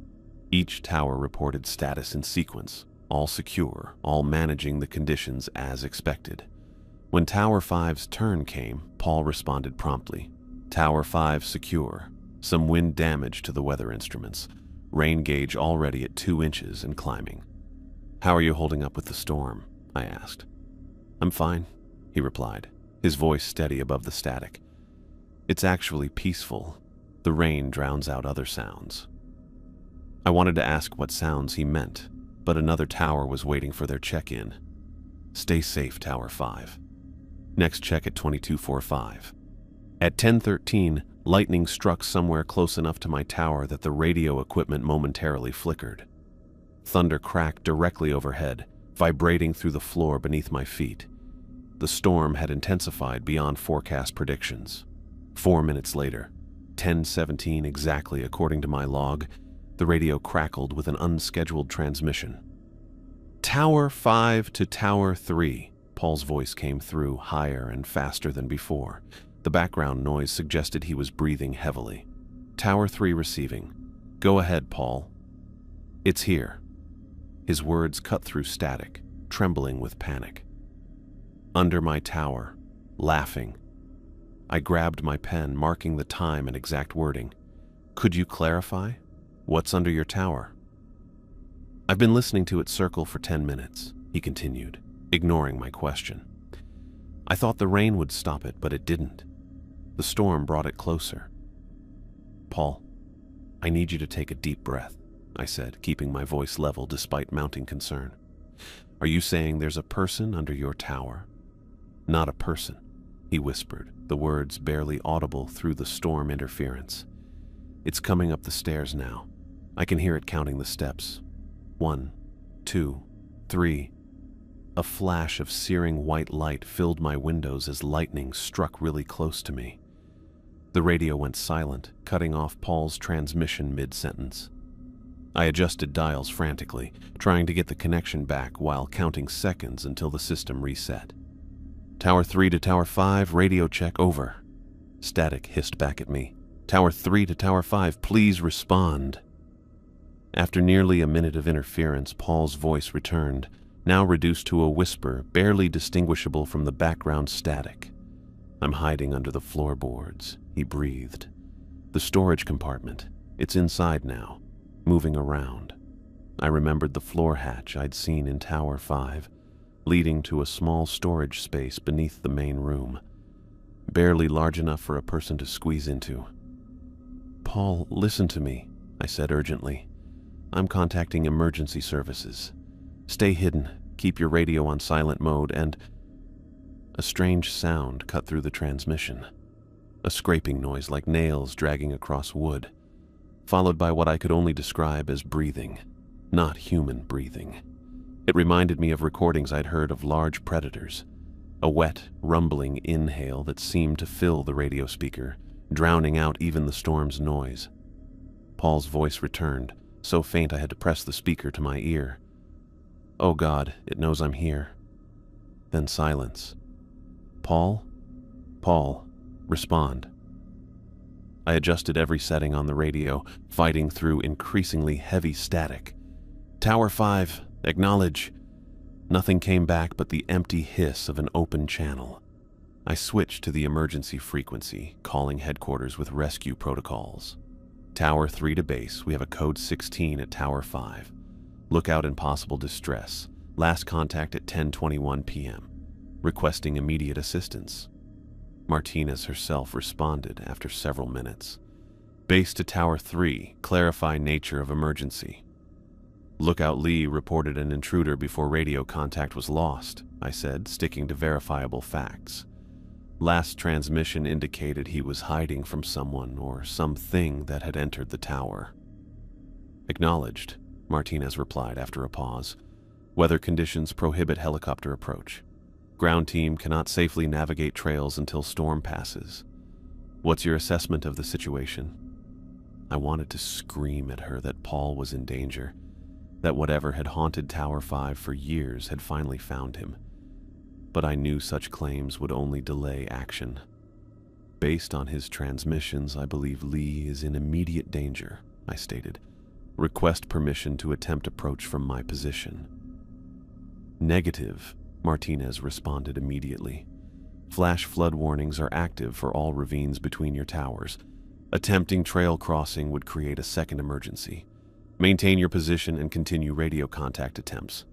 Each tower reported status in sequence, all secure, all managing the conditions as expected. When Tower 5's turn came, Paul responded promptly. Tower 5 secure. Some wind damage to the weather instruments. Rain gauge already at 2 inches and climbing. How are you holding up with the storm? I asked. I'm fine, he replied, his voice steady above the static. It's actually peaceful. The rain drowns out other sounds. I wanted to ask what sounds he meant, but another tower was waiting for their check-in. Stay safe, Tower 5. Next check at 22:45. At 10:13, lightning struck somewhere close enough to my tower that the radio equipment momentarily flickered. Thunder cracked directly overhead, vibrating through the floor beneath my feet. The storm had intensified beyond forecast predictions. 4 minutes later, 10:17 exactly according to my log, the radio crackled with an unscheduled transmission. Tower 5 to Tower 3. Paul's voice came through, higher and faster than before. The background noise suggested he was breathing heavily. Tower 3 receiving. Go ahead, Paul. It's here. His words cut through static, trembling with panic. Under my tower, laughing. I grabbed my pen, marking the time and exact wording. Could you clarify? What's under your tower? I've been listening to it circle for 10 minutes, he continued, ignoring my question. I thought the rain would stop it, but it didn't. The storm brought it closer. Paul, I need you to take a deep breath, I said, keeping my voice level despite mounting concern. Are you saying there's a person under your tower? Not a person, he whispered, the words barely audible through the storm interference. It's coming up the stairs now. I can hear it counting the steps. 1, 2, 3. A flash of searing white light filled my windows as lightning struck really close to me. The radio went silent, cutting off Paul's transmission mid-sentence. I adjusted dials frantically, trying to get the connection back while counting seconds until the system reset. Tower 3 to Tower 5, radio check over. Static hissed back at me. Tower 3 to Tower 5, please respond. After nearly a minute of interference, Paul's voice returned, now reduced to a whisper barely distinguishable from the background static. I'm hiding under the floorboards, he breathed. The storage compartment, it's inside now, moving around. I remembered the floor hatch I'd seen in Tower 5, leading to a small storage space beneath the main room, barely large enough for a person to squeeze into. Paul, listen to me, I said urgently. I'm contacting emergency services. Stay hidden, keep your radio on silent mode, and... A strange sound cut through the transmission. A scraping noise like nails dragging across wood, followed by what I could only describe as breathing, not human breathing. It reminded me of recordings I'd heard of large predators, a wet, rumbling inhale that seemed to fill the radio speaker, drowning out even the storm's noise. Paul's voice returned, so faint I had to press the speaker to my ear. Oh God, it knows I'm here. Then silence. Paul? Paul, respond. I adjusted every setting on the radio, fighting through increasingly heavy static. Tower 5, acknowledge. Nothing came back but the empty hiss of an open channel. I switched to the emergency frequency, calling headquarters with rescue protocols. Tower 3 to base, we have a code 16 at Tower 5. Lookout in possible distress. Last contact at 10:21 p.m. Requesting immediate assistance. Martinez herself responded after several minutes. Base to Tower 3, clarify nature of emergency. Lookout Lee reported an intruder before radio contact was lost, I said, sticking to verifiable facts. Last transmission indicated he was hiding from someone or something that had entered the tower. Acknowledged, Martinez replied after a pause. Weather conditions prohibit helicopter approach. Ground team cannot safely navigate trails until storm passes. What's your assessment of the situation? I wanted to scream at her that Paul was in danger, that whatever had haunted Tower 5 for years had finally found him. But I knew such claims would only delay action. Based on his transmissions, I believe Lee is in immediate danger, I stated. Request permission to attempt approach from my position. Negative, Martinez responded immediately. Flash flood warnings are active for all ravines between your towers. Attempting trail crossing would create a second emergency. Maintain your position and continue radio contact attempts.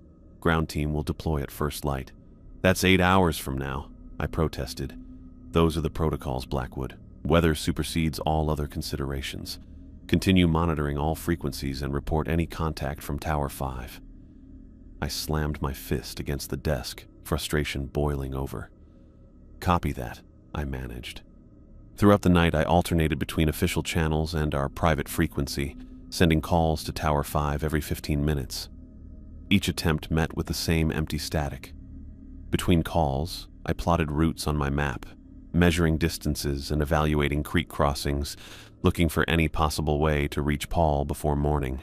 Ground team will deploy at first light. That's 8 hours from now, I protested. Those are the protocols, Blackwood. Weather supersedes all other considerations. Continue monitoring all frequencies and report any contact from Tower 5. I slammed my fist against the desk, frustration boiling over. Copy that, I managed. Throughout the night, I alternated between official channels and our private frequency, sending calls to Tower 5 every 15 minutes. Each attempt met with the same empty static. Between calls, I plotted routes on my map, measuring distances and evaluating creek crossings, looking for any possible way to reach Paul before morning.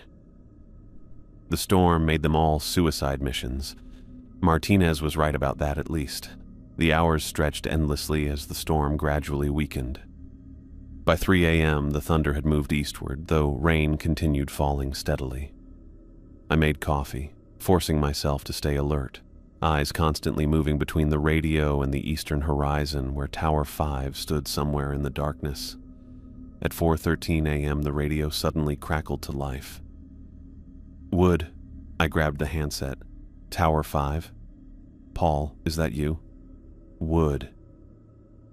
The storm made them all suicide missions. Martinez was right about that at least. The hours stretched endlessly as the storm gradually weakened. By 3 a.m., the thunder had moved eastward, though rain continued falling steadily. I made coffee, forcing myself to stay alert, eyes constantly moving between the radio and the eastern horizon where Tower 5 stood somewhere in the darkness. At 4:13 a.m., the radio suddenly crackled to life. Wood, I grabbed the handset. Tower 5. Paul, is that you? Wood.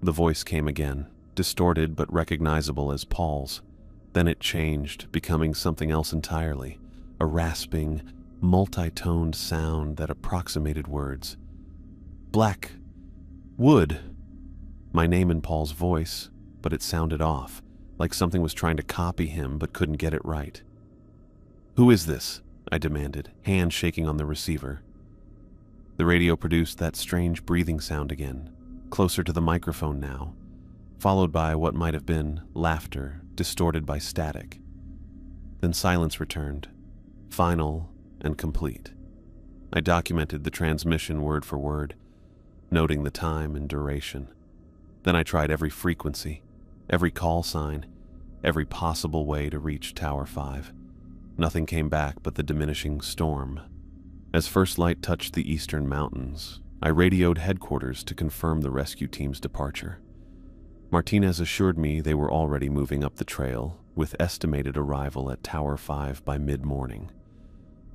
The voice came again, distorted but recognizable as Paul's. Then it changed, becoming something else entirely, a rasping, multi-toned sound that approximated words. Black. Wood. My name in Paul's voice, but it sounded off, like something was trying to copy him but couldn't get it right. Who is this? I demanded, hand shaking on the receiver. The radio produced that strange breathing sound again, closer to the microphone now, followed by what might have been laughter, distorted by static. Then silence returned, final and complete. I documented the transmission word for word, noting the time and duration. Then I tried every frequency, every call sign, every possible way to reach Tower 5. Nothing came back but the diminishing storm. As first light touched the eastern mountains, I radioed headquarters to confirm the rescue team's departure. Martinez assured me they were already moving up the trail, with estimated arrival at Tower 5 by mid-morning.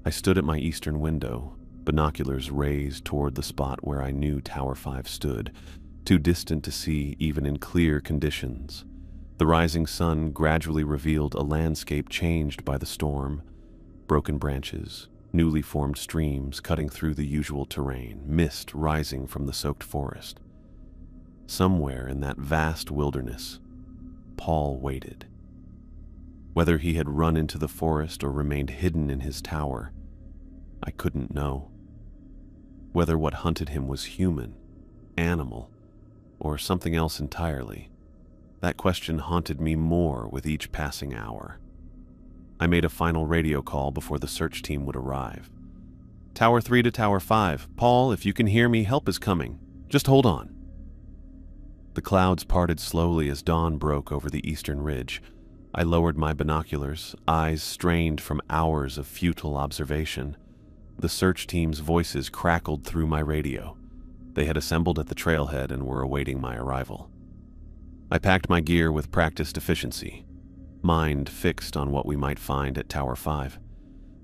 I stood at my eastern window, binoculars raised toward the spot where I knew Tower 5 stood, too distant to see even in clear conditions. The rising sun gradually revealed a landscape changed by the storm. Broken branches, newly formed streams cutting through the usual terrain, mist rising from the soaked forest. Somewhere in that vast wilderness, Paul waited. Whether he had run into the forest or remained hidden in his tower, I couldn't know. Whether what hunted him was human, animal, or something else entirely, that question haunted me more with each passing hour. I made a final radio call before the search team would arrive. Tower 3 to Tower 5. Paul, if you can hear me, help is coming. Just hold on. The clouds parted slowly as dawn broke over the eastern ridge. I lowered my binoculars, eyes strained from hours of futile observation. The search team's voices crackled through my radio. They had assembled at the trailhead and were awaiting my arrival. I packed my gear with practiced efficiency, mind fixed on what we might find at Tower 5.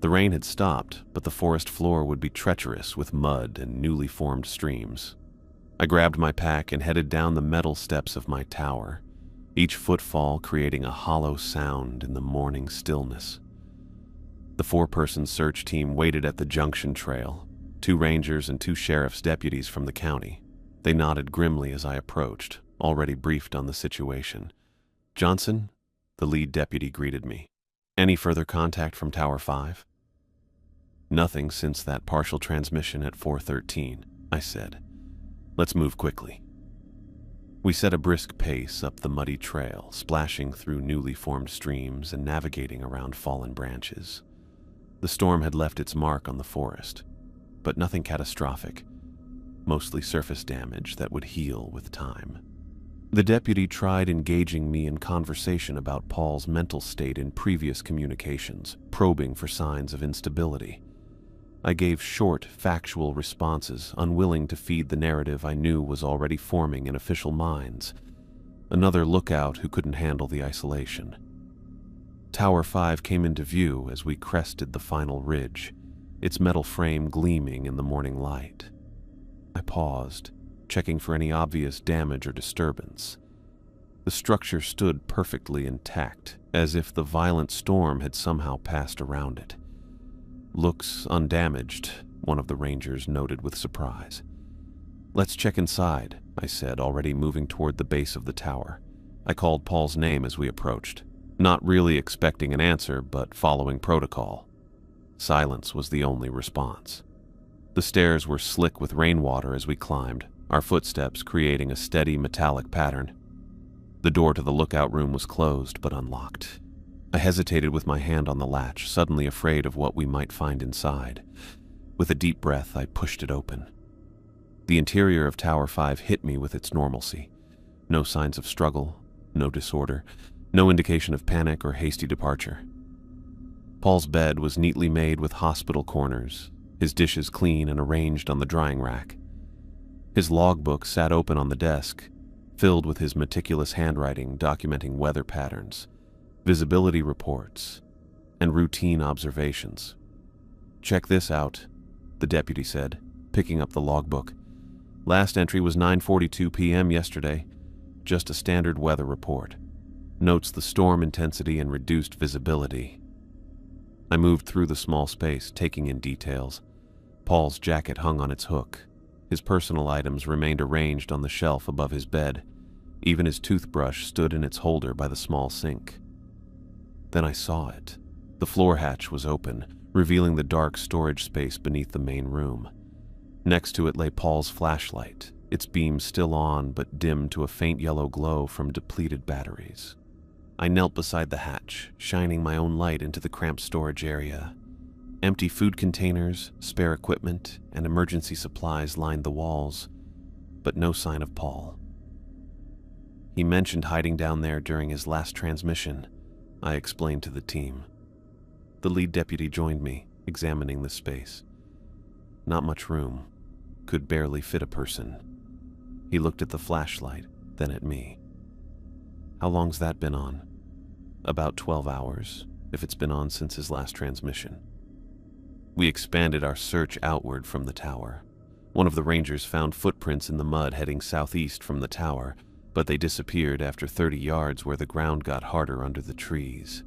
The rain had stopped, but the forest floor would be treacherous with mud and newly formed streams. I grabbed my pack and headed down the metal steps of my tower, each footfall creating a hollow sound in the morning stillness. The 4-person search team waited at the junction trail, 2 rangers and 2 sheriff's deputies from the county. They nodded grimly as I approached, already briefed on the situation. "Johnson," the lead deputy greeted me. "Any further contact from Tower 5? "Nothing since that partial transmission at 4:13, I said. "Let's move quickly." We set a brisk pace up the muddy trail, splashing through newly formed streams and navigating around fallen branches. The storm had left its mark on the forest, but nothing catastrophic, mostly surface damage that would heal with time. The deputy tried engaging me in conversation about Paul's mental state in previous communications, probing for signs of instability. I gave short, factual responses, unwilling to feed the narrative I knew was already forming in official minds. Another lookout who couldn't handle the isolation. Tower 5 came into view as we crested the final ridge, its metal frame gleaming in the morning light. I paused, checking for any obvious damage or disturbance. The structure stood perfectly intact, as if the violent storm had somehow passed around it. "Looks undamaged," one of the rangers noted with surprise. "Let's check inside," I said, already moving toward the base of the tower. I called Paul's name as we approached, not really expecting an answer, but following protocol. Silence was the only response. The stairs were slick with rainwater as we climbed, our footsteps creating a steady metallic pattern. The door to the lookout room was closed but unlocked. I hesitated with my hand on the latch, suddenly afraid of what we might find inside. With a deep breath, I pushed it open. The interior of Tower 5 hit me with its normalcy. No signs of struggle, no disorder, no indication of panic or hasty departure. Paul's bed was neatly made with hospital corners, his dishes clean and arranged on the drying rack. His logbook sat open on the desk, filled with his meticulous handwriting documenting weather patterns, visibility reports, and routine observations. "Check this out," the deputy said, picking up the logbook. "Last entry was 9:42 p.m. yesterday. Just a standard weather report. Notes the storm intensity and reduced visibility." I moved through the small space, taking in details. Paul's jacket hung on its hook. His personal items remained arranged on the shelf above his bed. Even his toothbrush stood in its holder by the small sink. Then I saw it. The floor hatch was open, revealing the dark storage space beneath the main room. Next to it lay Paul's flashlight, its beam still on but dimmed to a faint yellow glow from depleted batteries. I knelt beside the hatch, shining my own light into the cramped storage area. Empty food containers, spare equipment, and emergency supplies lined the walls, but no sign of Paul. "He mentioned hiding down there during his last transmission," I explained to the team. The lead deputy joined me, examining the space. Not much room. Could barely fit a person. He looked at the flashlight, then at me. "How long's that been on?" "About 12 hours, if it's been on since his last transmission." We expanded our search outward from the tower. One of the rangers found footprints in the mud heading southeast from the tower, but they disappeared after 30 yards where the ground got harder under the trees.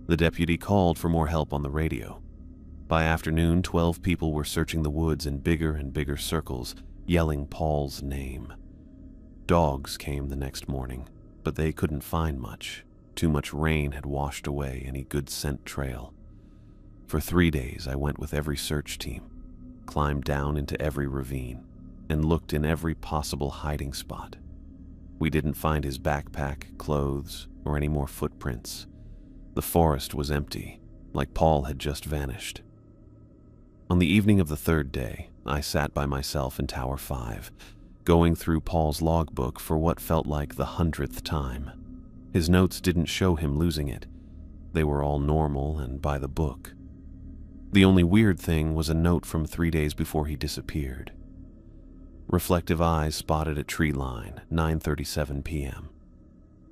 The deputy called for more help on the radio. By afternoon, 12 people were searching the woods in bigger and bigger circles, yelling Paul's name. Dogs came the next morning, but they couldn't find much. Too much rain had washed away any good scent trail. For 3 days, I went with every search team, climbed down into every ravine, and looked in every possible hiding spot. We didn't find his backpack, clothes, or any more footprints. The forest was empty, like Paul had just vanished. On the evening of the 3rd day, I sat by myself in Tower 5, going through Paul's logbook for what felt like the 100th time. His notes didn't show him losing it. They were all normal and by the book. The only weird thing was a note from 3 days before he disappeared. Reflective eyes spotted a tree line, 9:37 p.m.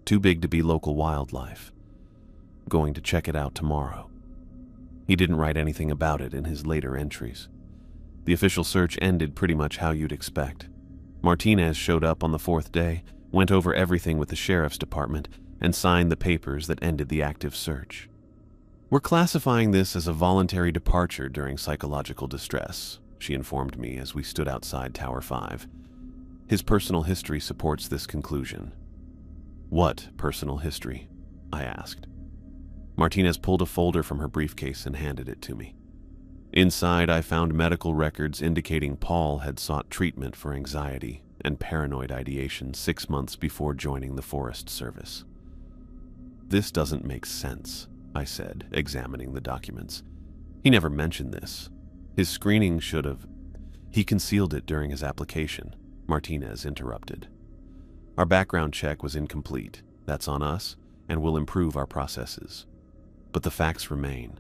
Too big to be local wildlife. Going to check it out tomorrow. He didn't write anything about it in his later entries. The official search ended pretty much how you'd expect. Martinez showed up on the 4th day, went over everything with the sheriff's department, and signed the papers that ended the active search. "We're classifying this as a voluntary departure during psychological distress," she informed me as we stood outside Tower 5. His personal history supports this conclusion. What personal history? I asked. Martinez pulled a folder from her briefcase and handed it to me. Inside, I found medical records indicating Paul had sought treatment for anxiety and paranoid ideation 6 months before joining the Forest Service. This doesn't make sense, I said, examining the documents. He never mentioned this. His screening should have... He concealed it during his application, Martinez interrupted. Our background check was incomplete. That's on us, and we'll improve our processes. But the facts remain.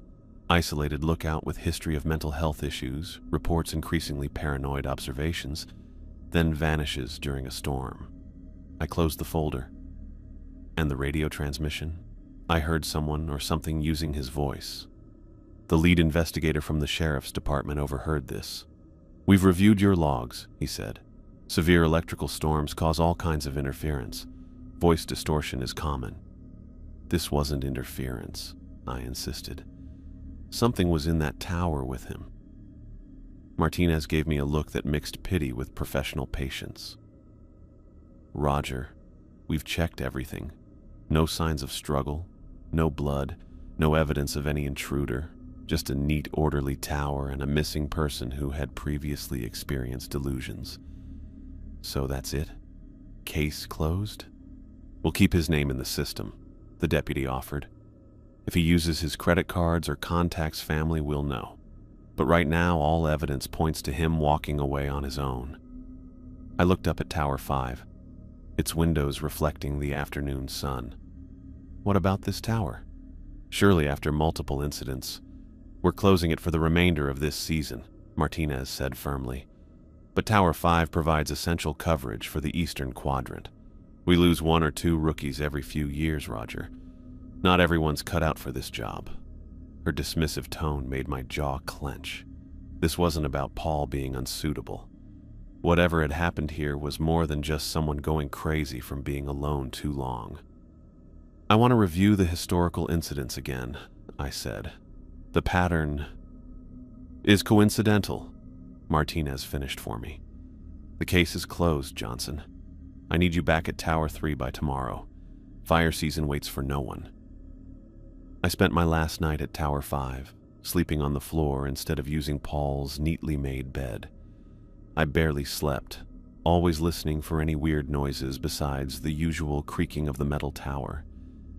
Isolated lookout with history of mental health issues, reports increasingly paranoid observations, then vanishes during a storm. I closed the folder. And the radio transmission? I heard someone or something using his voice. The lead investigator from the sheriff's department overheard this. "We've reviewed your logs," he said. "Severe electrical storms cause all kinds of interference. Voice distortion is common." This wasn't interference, I insisted. Something was in that tower with him. Martinez gave me a look that mixed pity with professional patience. "Roger, we've checked everything. No signs of struggle, no blood, no evidence of any intruder, just a neat, orderly tower and a missing person who had previously experienced delusions. So that's it? Case closed? We'll keep his name in the system," the deputy offered. "If he uses his credit cards or contacts family, we'll know. But right now, all evidence points to him walking away on his own." I looked up at Tower 5, its windows reflecting the afternoon sun. What about this tower? Surely after multiple incidents. "We're closing it for the remainder of this season," Martinez said firmly. "But Tower 5 provides essential coverage for the Eastern Quadrant. We lose 1 or 2 rookies every few years, Roger. Not everyone's cut out for this job." Her dismissive tone made my jaw clench. This wasn't about Paul being unsuitable. Whatever had happened here was more than just someone going crazy from being alone too long. "I want to review the historical incidents again," I said. "The pattern is coincidental," Martinez finished for me. "The case is closed, Johnson. I need you back at Tower 3 by tomorrow. Fire season waits for no one." I spent my last night at Tower 5, sleeping on the floor instead of using Paul's neatly made bed. I barely slept, always listening for any weird noises besides the usual creaking of the metal tower.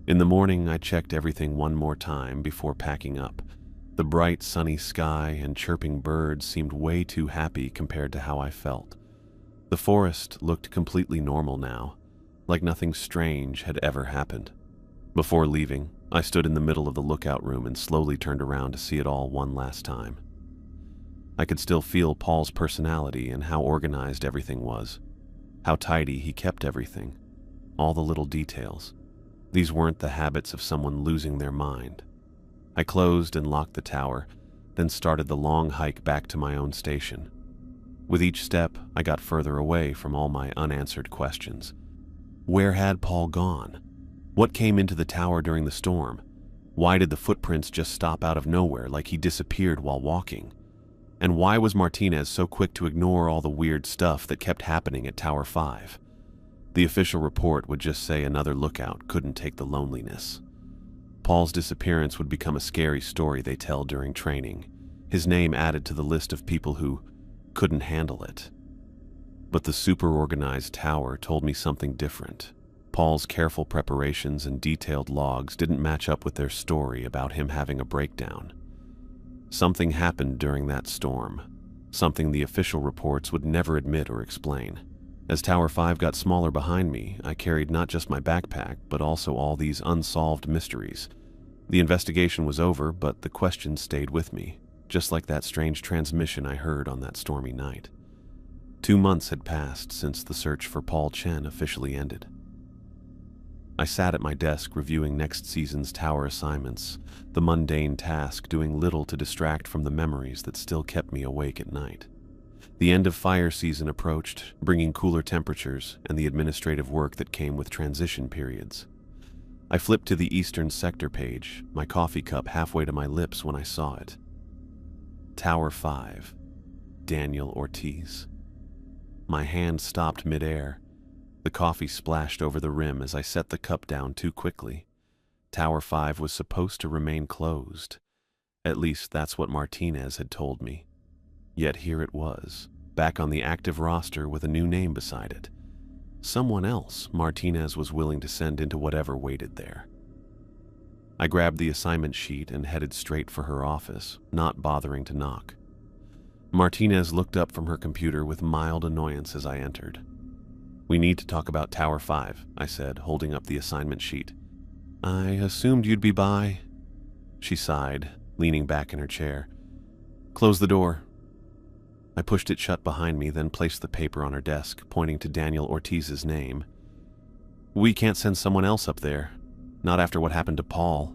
In the morning, I checked everything one more time before packing up. The bright, sunny sky and chirping birds seemed way too happy compared to how I felt. The forest looked completely normal now, like nothing strange had ever happened. Before leaving, I stood in the middle of the lookout room and slowly turned around to see it all one last time. I could still feel Paul's personality and how organized everything was, how tidy he kept everything, all the little details. These weren't the habits of someone losing their mind. I closed and locked the tower, then started the long hike back to my own station. With each step, I got further away from all my unanswered questions. Where had Paul gone? What came into the tower during the storm? Why did the footprints just stop out of nowhere like he disappeared while walking? And why was Martinez so quick to ignore all the weird stuff that kept happening at Tower 5? The official report would just say another lookout couldn't take the loneliness. Paul's disappearance would become a scary story they tell during training, his name added to the list of people who couldn't handle it. But the super-organized tower told me something different. Paul's careful preparations and detailed logs didn't match up with their story about him having a breakdown. Something happened during that storm, something the official reports would never admit or explain. As Tower 5 got smaller behind me, I carried not just my backpack, but also all these unsolved mysteries. The investigation was over, but the questions stayed with me, just like that strange transmission I heard on that stormy night. 2 months had passed since the search for Paul Chen officially ended. I sat at my desk reviewing next season's tower assignments, the mundane task doing little to distract from the memories that still kept me awake at night. The end of fire season approached, bringing cooler temperatures and the administrative work that came with transition periods. I flipped to the Eastern Sector page, my coffee cup halfway to my lips when I saw it. Tower 5, Daniel Ortiz. My hand stopped midair. The coffee splashed over the rim as I set the cup down too quickly. Tower 5 was supposed to remain closed. At least that's what Martinez had told me. Yet here it was, back on the active roster with a new name beside it. Someone else Martinez was willing to send into whatever waited there. I grabbed the assignment sheet and headed straight for her office, not bothering to knock. Martinez looked up from her computer with mild annoyance as I entered. "We need to talk about Tower 5, I said, holding up the assignment sheet. "I assumed you'd be by," she sighed, leaning back in her chair. "Close the door." I pushed it shut behind me, then placed the paper on her desk, pointing to Daniel Ortiz's name. "We can't send someone else up there. Not after what happened to Paul."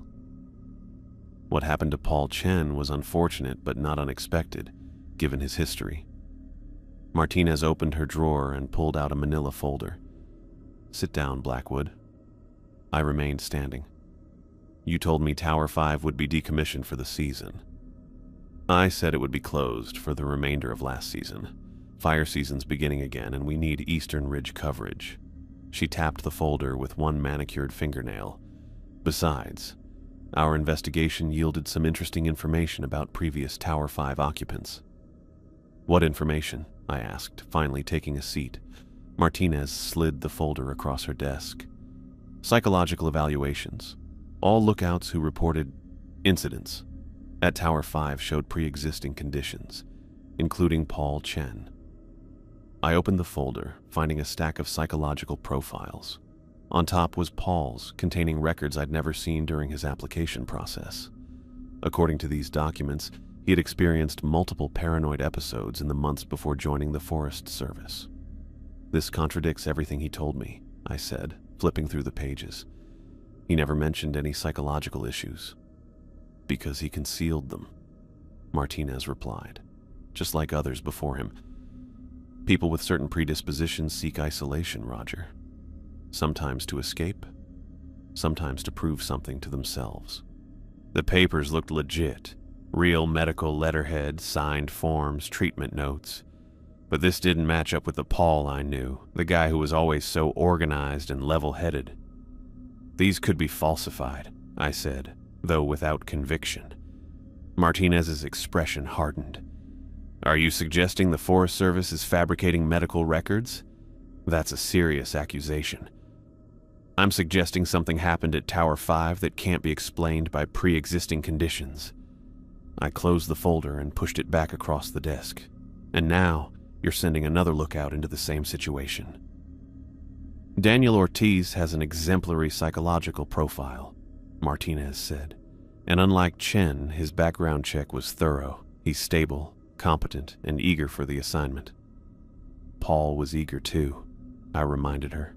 What happened to Paul Chen was unfortunate but not unexpected, given his history. Martinez opened her drawer and pulled out a manila folder. "Sit down, Blackwood." I remained standing. "You told me Tower 5 would be decommissioned for the season." "I said it would be closed for the remainder of last season. Fire season's beginning again and we need Eastern Ridge coverage." She tapped the folder with one manicured fingernail. "Besides, our investigation yielded some interesting information about previous Tower 5 occupants." "What information?" I asked, finally taking a seat. Martinez slid the folder across her desk. "Psychological evaluations. All lookouts who reported incidents at Tower 5 showed pre-existing conditions, including Paul Chen." I opened the folder, finding a stack of psychological profiles. On top was Paul's, containing records I'd never seen during his application process. According to these documents, he had experienced multiple paranoid episodes in the months before joining the Forest Service. "This contradicts everything he told me," I said, flipping through the pages. "He never mentioned any psychological issues." "Because he concealed them," Martinez replied, "just like others before him. People with certain predispositions seek isolation, Roger. Sometimes to escape, sometimes to prove something to themselves." The papers looked legit. Real medical letterhead, signed forms, treatment notes. But this didn't match up with the Paul I knew, the guy who was always so organized and level-headed. "These could be falsified," I said, though without conviction. Martinez's expression hardened. "Are you suggesting the Forest Service is fabricating medical records? That's a serious accusation." "I'm suggesting something happened at Tower 5 that can't be explained by pre-existing conditions." I closed the folder and pushed it back across the desk. "And now, you're sending another lookout into the same situation." "Daniel Ortiz has an exemplary psychological profile," Martinez said. "And unlike Chen, his background check was thorough. He's stable, competent, and eager for the assignment." "Paul was eager too," I reminded her.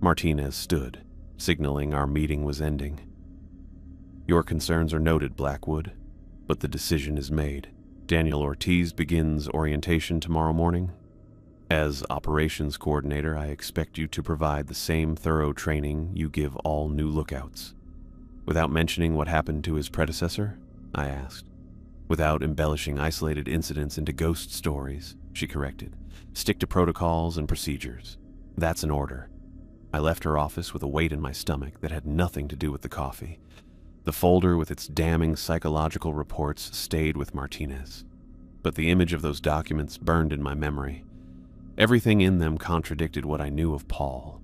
Martinez stood, signaling our meeting was ending. "Your concerns are noted, Blackwood, but the decision is made. Daniel Ortiz begins orientation tomorrow morning. As operations coordinator, I expect you to provide the same thorough training you give all new lookouts." "Without mentioning what happened to his predecessor?" I asked. "Without embellishing isolated incidents into ghost stories," she corrected. "Stick to protocols and procedures. That's an order." I left her office with a weight in my stomach that had nothing to do with the coffee. The folder with its damning psychological reports stayed with Martinez, but the image of those documents burned in my memory. Everything in them contradicted what I knew of Paul,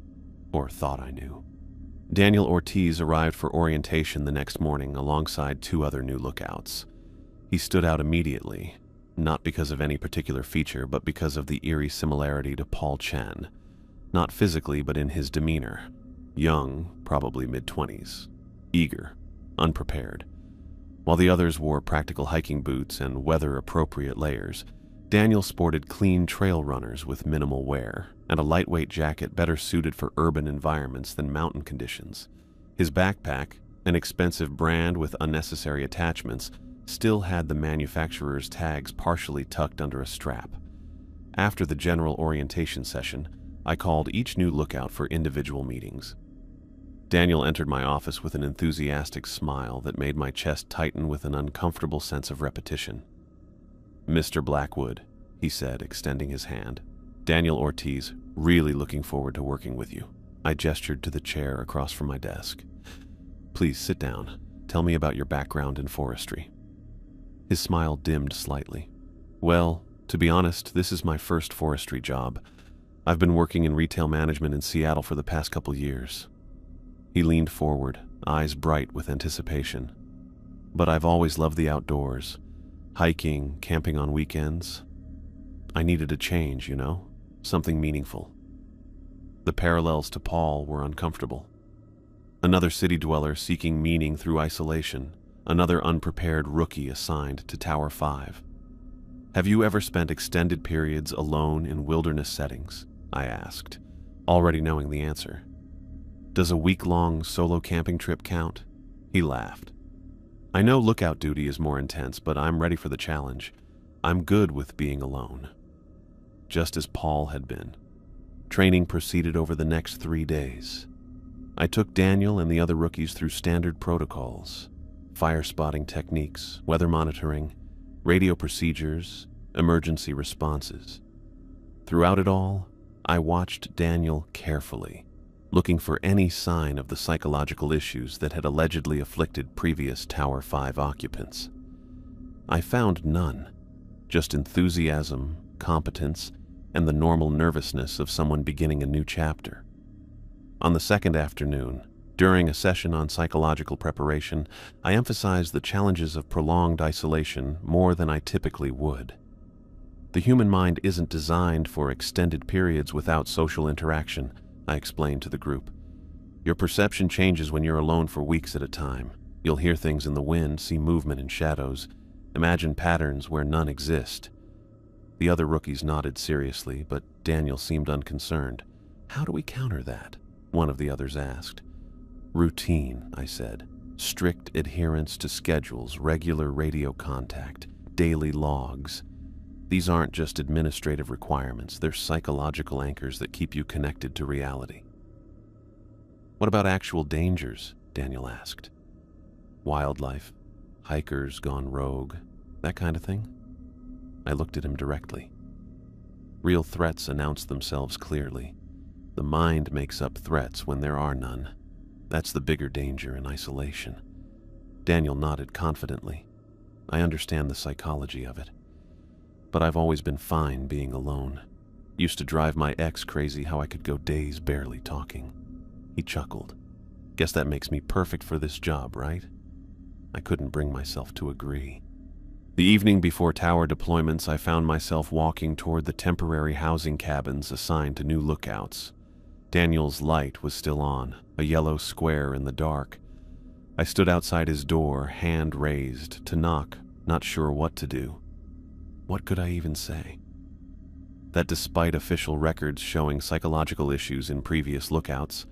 or thought I knew. Daniel Ortiz arrived for orientation the next morning alongside 2 other new lookouts. He stood out immediately, not because of any particular feature, but because of the eerie similarity to Paul Chen. Not physically, but in his demeanor. Young, probably mid-20s. Eager, unprepared. While the others wore practical hiking boots and weather-appropriate layers, Daniel sported clean trail runners with minimal wear, and a lightweight jacket better suited for urban environments than mountain conditions. His backpack, an expensive brand with unnecessary attachments, still had the manufacturer's tags partially tucked under a strap. After the general orientation session, I called each new lookout for individual meetings. Daniel entered my office with an enthusiastic smile that made my chest tighten with an uncomfortable sense of repetition. "Mr. Blackwood," he said, extending his hand. Daniel Ortiz, really looking forward to working with you. I gestured to the chair across from my desk. Please sit down. Tell me about your background in forestry. His smile dimmed slightly. Well, to be honest, this is my first forestry job. I've been working in retail management in Seattle for the past couple years. He leaned forward, eyes bright with anticipation. But I've always loved the outdoors, hiking, camping on weekends. I needed a change, something meaningful. The parallels to Paul were uncomfortable. Another city dweller seeking meaning through isolation, another unprepared rookie assigned to Tower 5. Have you ever spent extended periods alone in wilderness settings? I asked, already knowing the answer. Does a week-long solo camping trip count? He laughed. I know lookout duty is more intense, but I'm ready for the challenge. I'm good with being alone. Just as Paul had been. Training proceeded over the next 3 days. I took Daniel and the other rookies through standard protocols, fire spotting techniques, weather monitoring, radio procedures, emergency responses. Throughout it all, I watched Daniel carefully, looking for any sign of the psychological issues that had allegedly afflicted previous Tower 5 occupants. I found none, just enthusiasm, competence, and the normal nervousness of someone beginning a new chapter. On the second afternoon, during a session on psychological preparation, I emphasized the challenges of prolonged isolation more than I typically would. The human mind isn't designed for extended periods without social interaction, I explained to the group. Your perception changes when you're alone for weeks at a time. You'll hear things in the wind, see movement in shadows, imagine patterns where none exist. The other rookies nodded seriously, but Daniel seemed unconcerned. How do we counter that? One of the others asked. Routine, I said. Strict adherence to schedules, regular radio contact, daily logs. These aren't just administrative requirements, they're psychological anchors that keep you connected to reality. What about actual dangers? Daniel asked. Wildlife, hikers gone rogue, that kind of thing? I looked at him directly. Real threats announce themselves clearly. The mind makes up threats when there are none. That's the bigger danger in isolation. Daniel nodded confidently. I understand the psychology of it. But I've always been fine being alone. Used to drive my ex crazy how I could go days barely talking. He chuckled. Guess that makes me perfect for this job, right? I couldn't bring myself to agree. The evening before tower deployments, I found myself walking toward the temporary housing cabins assigned to new lookouts. Daniel's light was still on, a yellow square in the dark. I stood outside his door, hand raised, to knock, not sure what to do. What could I even say? That despite official records showing psychological issues in previous lookouts,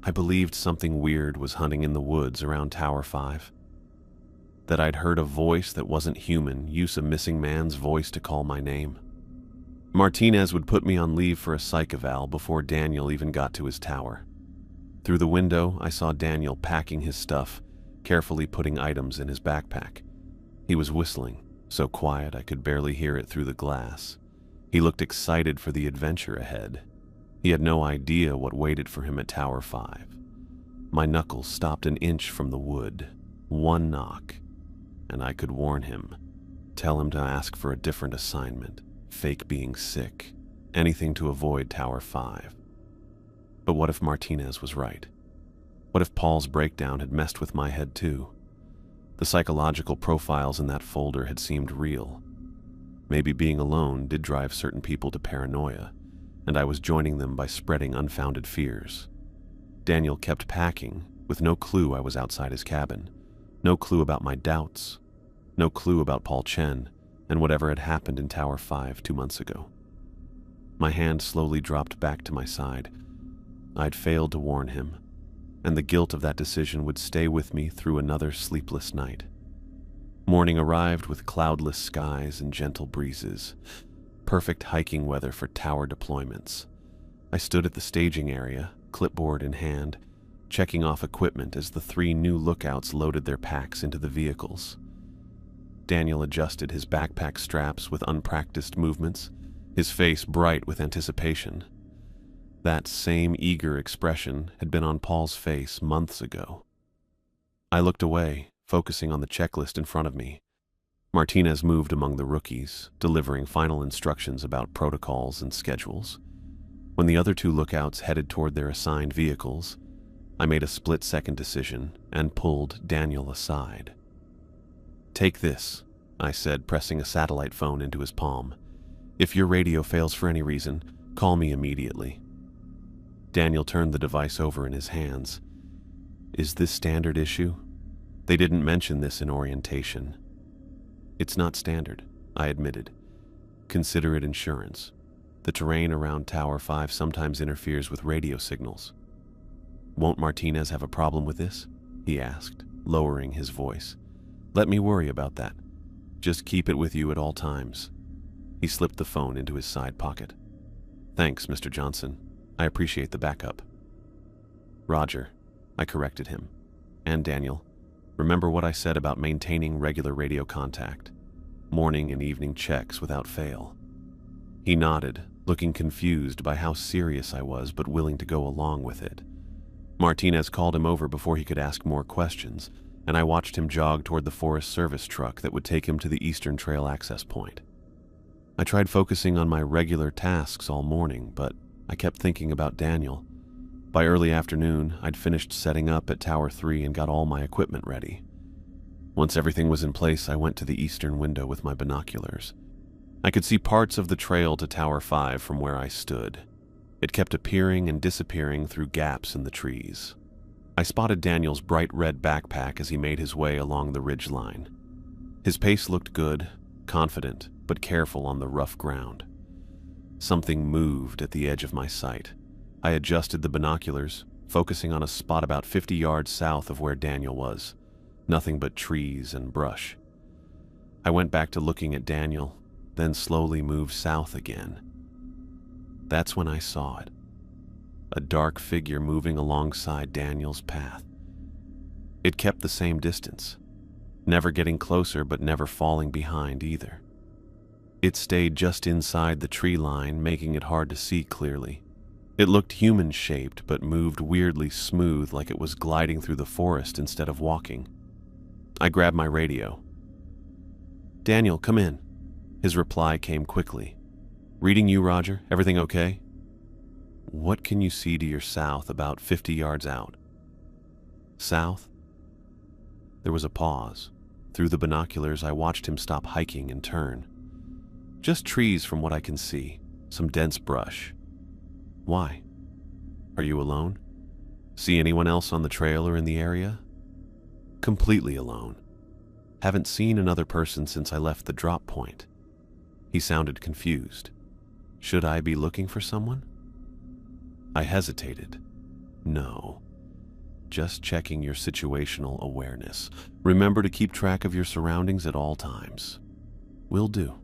I believed something weird was hunting in the woods around Tower 5. That I'd heard a voice that wasn't human use a missing man's voice to call my name. Martinez would put me on leave for a psych eval before Daniel even got to his tower. Through the window, I saw Daniel packing his stuff, carefully putting items in his backpack. He was whistling, so quiet I could barely hear it through the glass. He looked excited for the adventure ahead. He had no idea what waited for him at Tower 5. My knuckles stopped an inch from the wood. One knock, and I could warn him. Tell him to ask for a different assignment, fake being sick, anything to avoid Tower 5. But what if Martinez was right? What if Paul's breakdown had messed with my head too? The psychological profiles in that folder had seemed real. Maybe being alone did drive certain people to paranoia, and I was joining them by spreading unfounded fears. Daniel kept packing, with no clue I was outside his cabin, no clue about my doubts, no clue about Paul Chen and whatever had happened in Tower 5 2 months ago. My hand slowly dropped back to my side. I'd failed to warn him, and the guilt of that decision would stay with me through another sleepless night. Morning arrived with cloudless skies and gentle breezes. Perfect hiking weather for tower deployments. I stood at the staging area, clipboard in hand, checking off equipment as the 3 new lookouts loaded their packs into the vehicles. Daniel adjusted his backpack straps with unpracticed movements, his face bright with anticipation. That same eager expression had been on Paul's face months ago. I looked away, focusing on the checklist in front of me. Martinez moved among the rookies, delivering final instructions about protocols and schedules. When the other two lookouts headed toward their assigned vehicles, I made a split-second decision and pulled Daniel aside. "Take this," I said, pressing a satellite phone into his palm. "If your radio fails for any reason, call me immediately." Daniel turned the device over in his hands. "Is this standard issue? They didn't mention this in orientation." "It's not standard," I admitted. "Consider it insurance. The terrain around Tower 5 sometimes interferes with radio signals." "Won't Martinez have a problem with this?" he asked, lowering his voice. "Let me worry about that. Just keep it with you at all times." He slipped the phone into his side pocket. "Thanks, Mr. Johnson. I appreciate the backup." "Roger," I corrected him. "And Daniel, remember what I said about maintaining regular radio contact. Morning and evening checks without fail." He nodded, looking confused by how serious I was but willing to go along with it. Martinez called him over before he could ask more questions, and I watched him jog toward the Forest Service truck that would take him to the Eastern Trail access point. I tried focusing on my regular tasks all morning, but I kept thinking about Daniel. By early afternoon, I'd finished setting up at Tower 3 and got all my equipment ready. Once everything was in place, I went to the eastern window with my binoculars. I could see parts of the trail to Tower 5 from where I stood. It kept appearing and disappearing through gaps in the trees. I spotted Daniel's bright red backpack as he made his way along the ridge line. His pace looked good, confident, but careful on the rough ground. Something moved at the edge of my sight. I adjusted the binoculars, focusing on a spot about 50 yards south of where Daniel was. Nothing but trees and brush. I went back to looking at Daniel, then slowly moved south again. That's when I saw it. A dark figure moving alongside Daniel's path. It kept the same distance, never getting closer but never falling behind either. It stayed just inside the tree line, making it hard to see clearly. It looked human-shaped but moved weirdly smooth, like it was gliding through the forest instead of walking. I grabbed my radio. "Daniel, come in." His reply came quickly. "Reading you, Roger. Everything okay?" "What can you see to your south about 50 yards out?" "South?" There was a pause. Through the binoculars, I watched him stop hiking and turn. "Just trees from what I can see. Some dense brush." "Why? Are you alone? See anyone else on the trail or in the area?" "Completely alone. Haven't seen another person since I left the drop point." He sounded confused. "Should I be looking for someone?" I hesitated. "No. Just checking your situational awareness. Remember to keep track of your surroundings at all times." "Will do."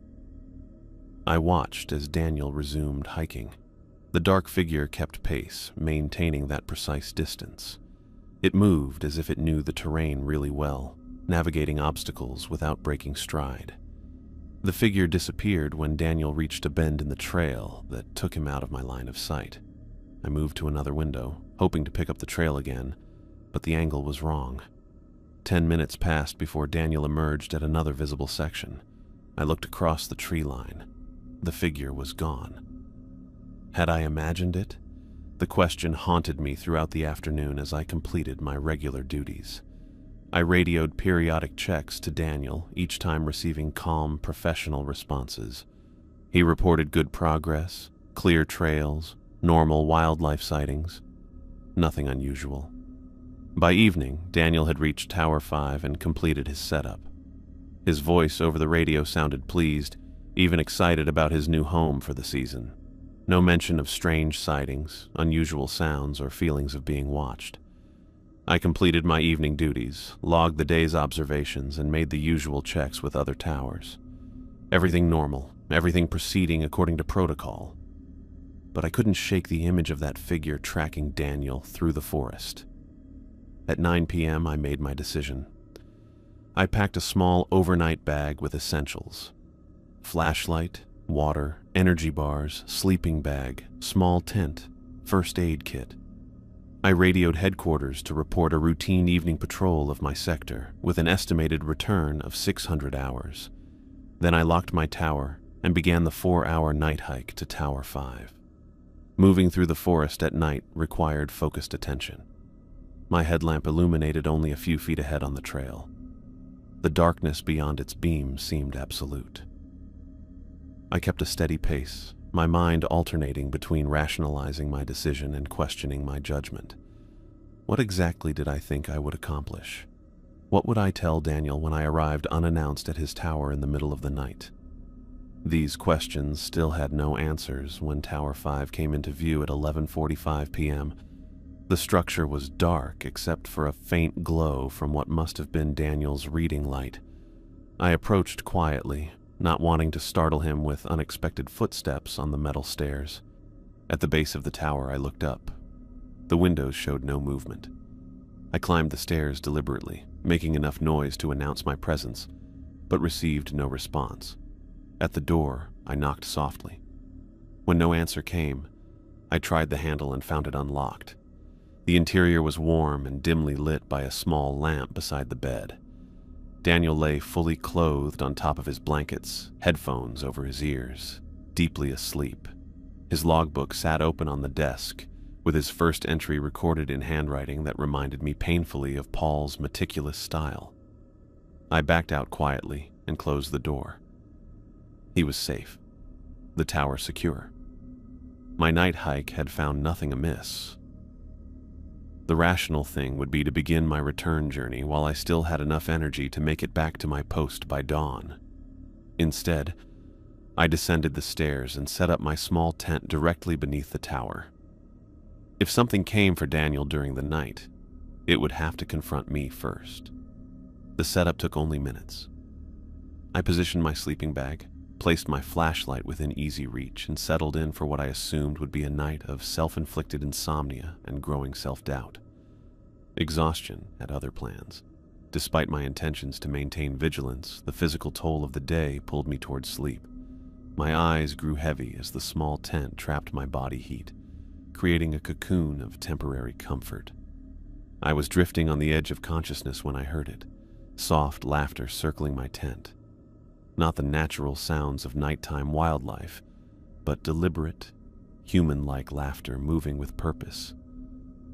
I watched as Daniel resumed hiking. The dark figure kept pace, maintaining that precise distance. It moved as if it knew the terrain really well, navigating obstacles without breaking stride. The figure disappeared when Daniel reached a bend in the trail that took him out of my line of sight. I moved to another window, hoping to pick up the trail again, but the angle was wrong. 10 minutes passed before Daniel emerged at another visible section. I looked across the tree line. The figure was gone. Had I imagined it? The question haunted me throughout the afternoon as I completed my regular duties. I radioed periodic checks to Daniel, each time receiving calm, professional responses. He reported good progress, clear trails, normal wildlife sightings. Nothing unusual. By evening, Daniel had reached Tower 5 and completed his setup. His voice over the radio sounded pleased, even excited about his new home for the season. No mention of strange sightings, unusual sounds, or feelings of being watched. I completed my evening duties, logged the day's observations, and made the usual checks with other towers. Everything normal, everything proceeding according to protocol. But I couldn't shake the image of that figure tracking Daniel through the forest. At 9 p.m., I made my decision. I packed a small overnight bag with essentials: flashlight, Water, energy bars, sleeping bag, small tent, first aid kit. I radioed headquarters to report a routine evening patrol of my sector with an estimated return of 600 hours. Then I locked my tower and began the 4-hour night hike to Tower 5. Moving through the forest at night required focused attention. My headlamp illuminated only a few feet ahead on the trail. The darkness beyond its beam seemed absolute. I kept a steady pace, my mind alternating between rationalizing my decision and questioning my judgment. What exactly did I think I would accomplish? What would I tell Daniel when I arrived unannounced at his tower in the middle of the night? These questions still had no answers when Tower 5 came into view at 11:45 p.m. The structure was dark except for a faint glow from what must have been Daniel's reading light. I approached quietly, not wanting to startle him with unexpected footsteps on the metal stairs. At the base of the tower, I looked up. The windows showed no movement. I climbed the stairs deliberately, making enough noise to announce my presence, but received no response. At the door, I knocked softly. When no answer came, I tried the handle and found it unlocked. The interior was warm and dimly lit by a small lamp beside the bed. Daniel lay fully clothed on top of his blankets, headphones over his ears, deeply asleep. His logbook sat open on the desk, with his first entry recorded in handwriting that reminded me painfully of Paul's meticulous style. I backed out quietly and closed the door. He was safe, the tower secure. My night hike had found nothing amiss. The rational thing would be to begin my return journey while I still had enough energy to make it back to my post by dawn. Instead, I descended the stairs and set up my small tent directly beneath the tower. If something came for Daniel during the night, it would have to confront me first. The setup took only minutes. I positioned my sleeping bag, placed my flashlight within easy reach, and settled in for what I assumed would be a night of self-inflicted insomnia and growing self-doubt. Exhaustion had other plans. Despite my intentions to maintain vigilance, the physical toll of the day pulled me towards sleep. My eyes grew heavy as the small tent trapped my body heat, creating a cocoon of temporary comfort. I was drifting on the edge of consciousness when I heard it, soft laughter circling my tent. Not the natural sounds of nighttime wildlife, but deliberate, human-like laughter moving with purpose.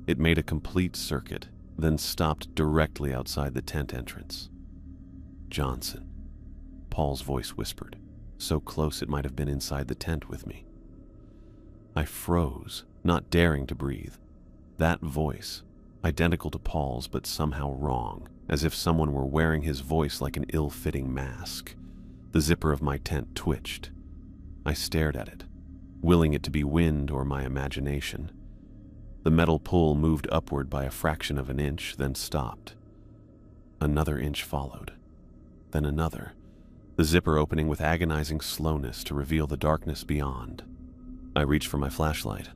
It made a complete circuit, then stopped directly outside the tent entrance. "Johnson," Paul's voice whispered, so close it might have been inside the tent with me. I froze, not daring to breathe. That voice, identical to Paul's but somehow wrong, as if someone were wearing his voice like an ill-fitting mask. The zipper of my tent twitched. I stared at it, willing it to be wind or my imagination. The metal pull moved upward by a fraction of an inch, then stopped. Another inch followed, then another, the zipper opening with agonizing slowness to reveal the darkness beyond. I reached for my flashlight,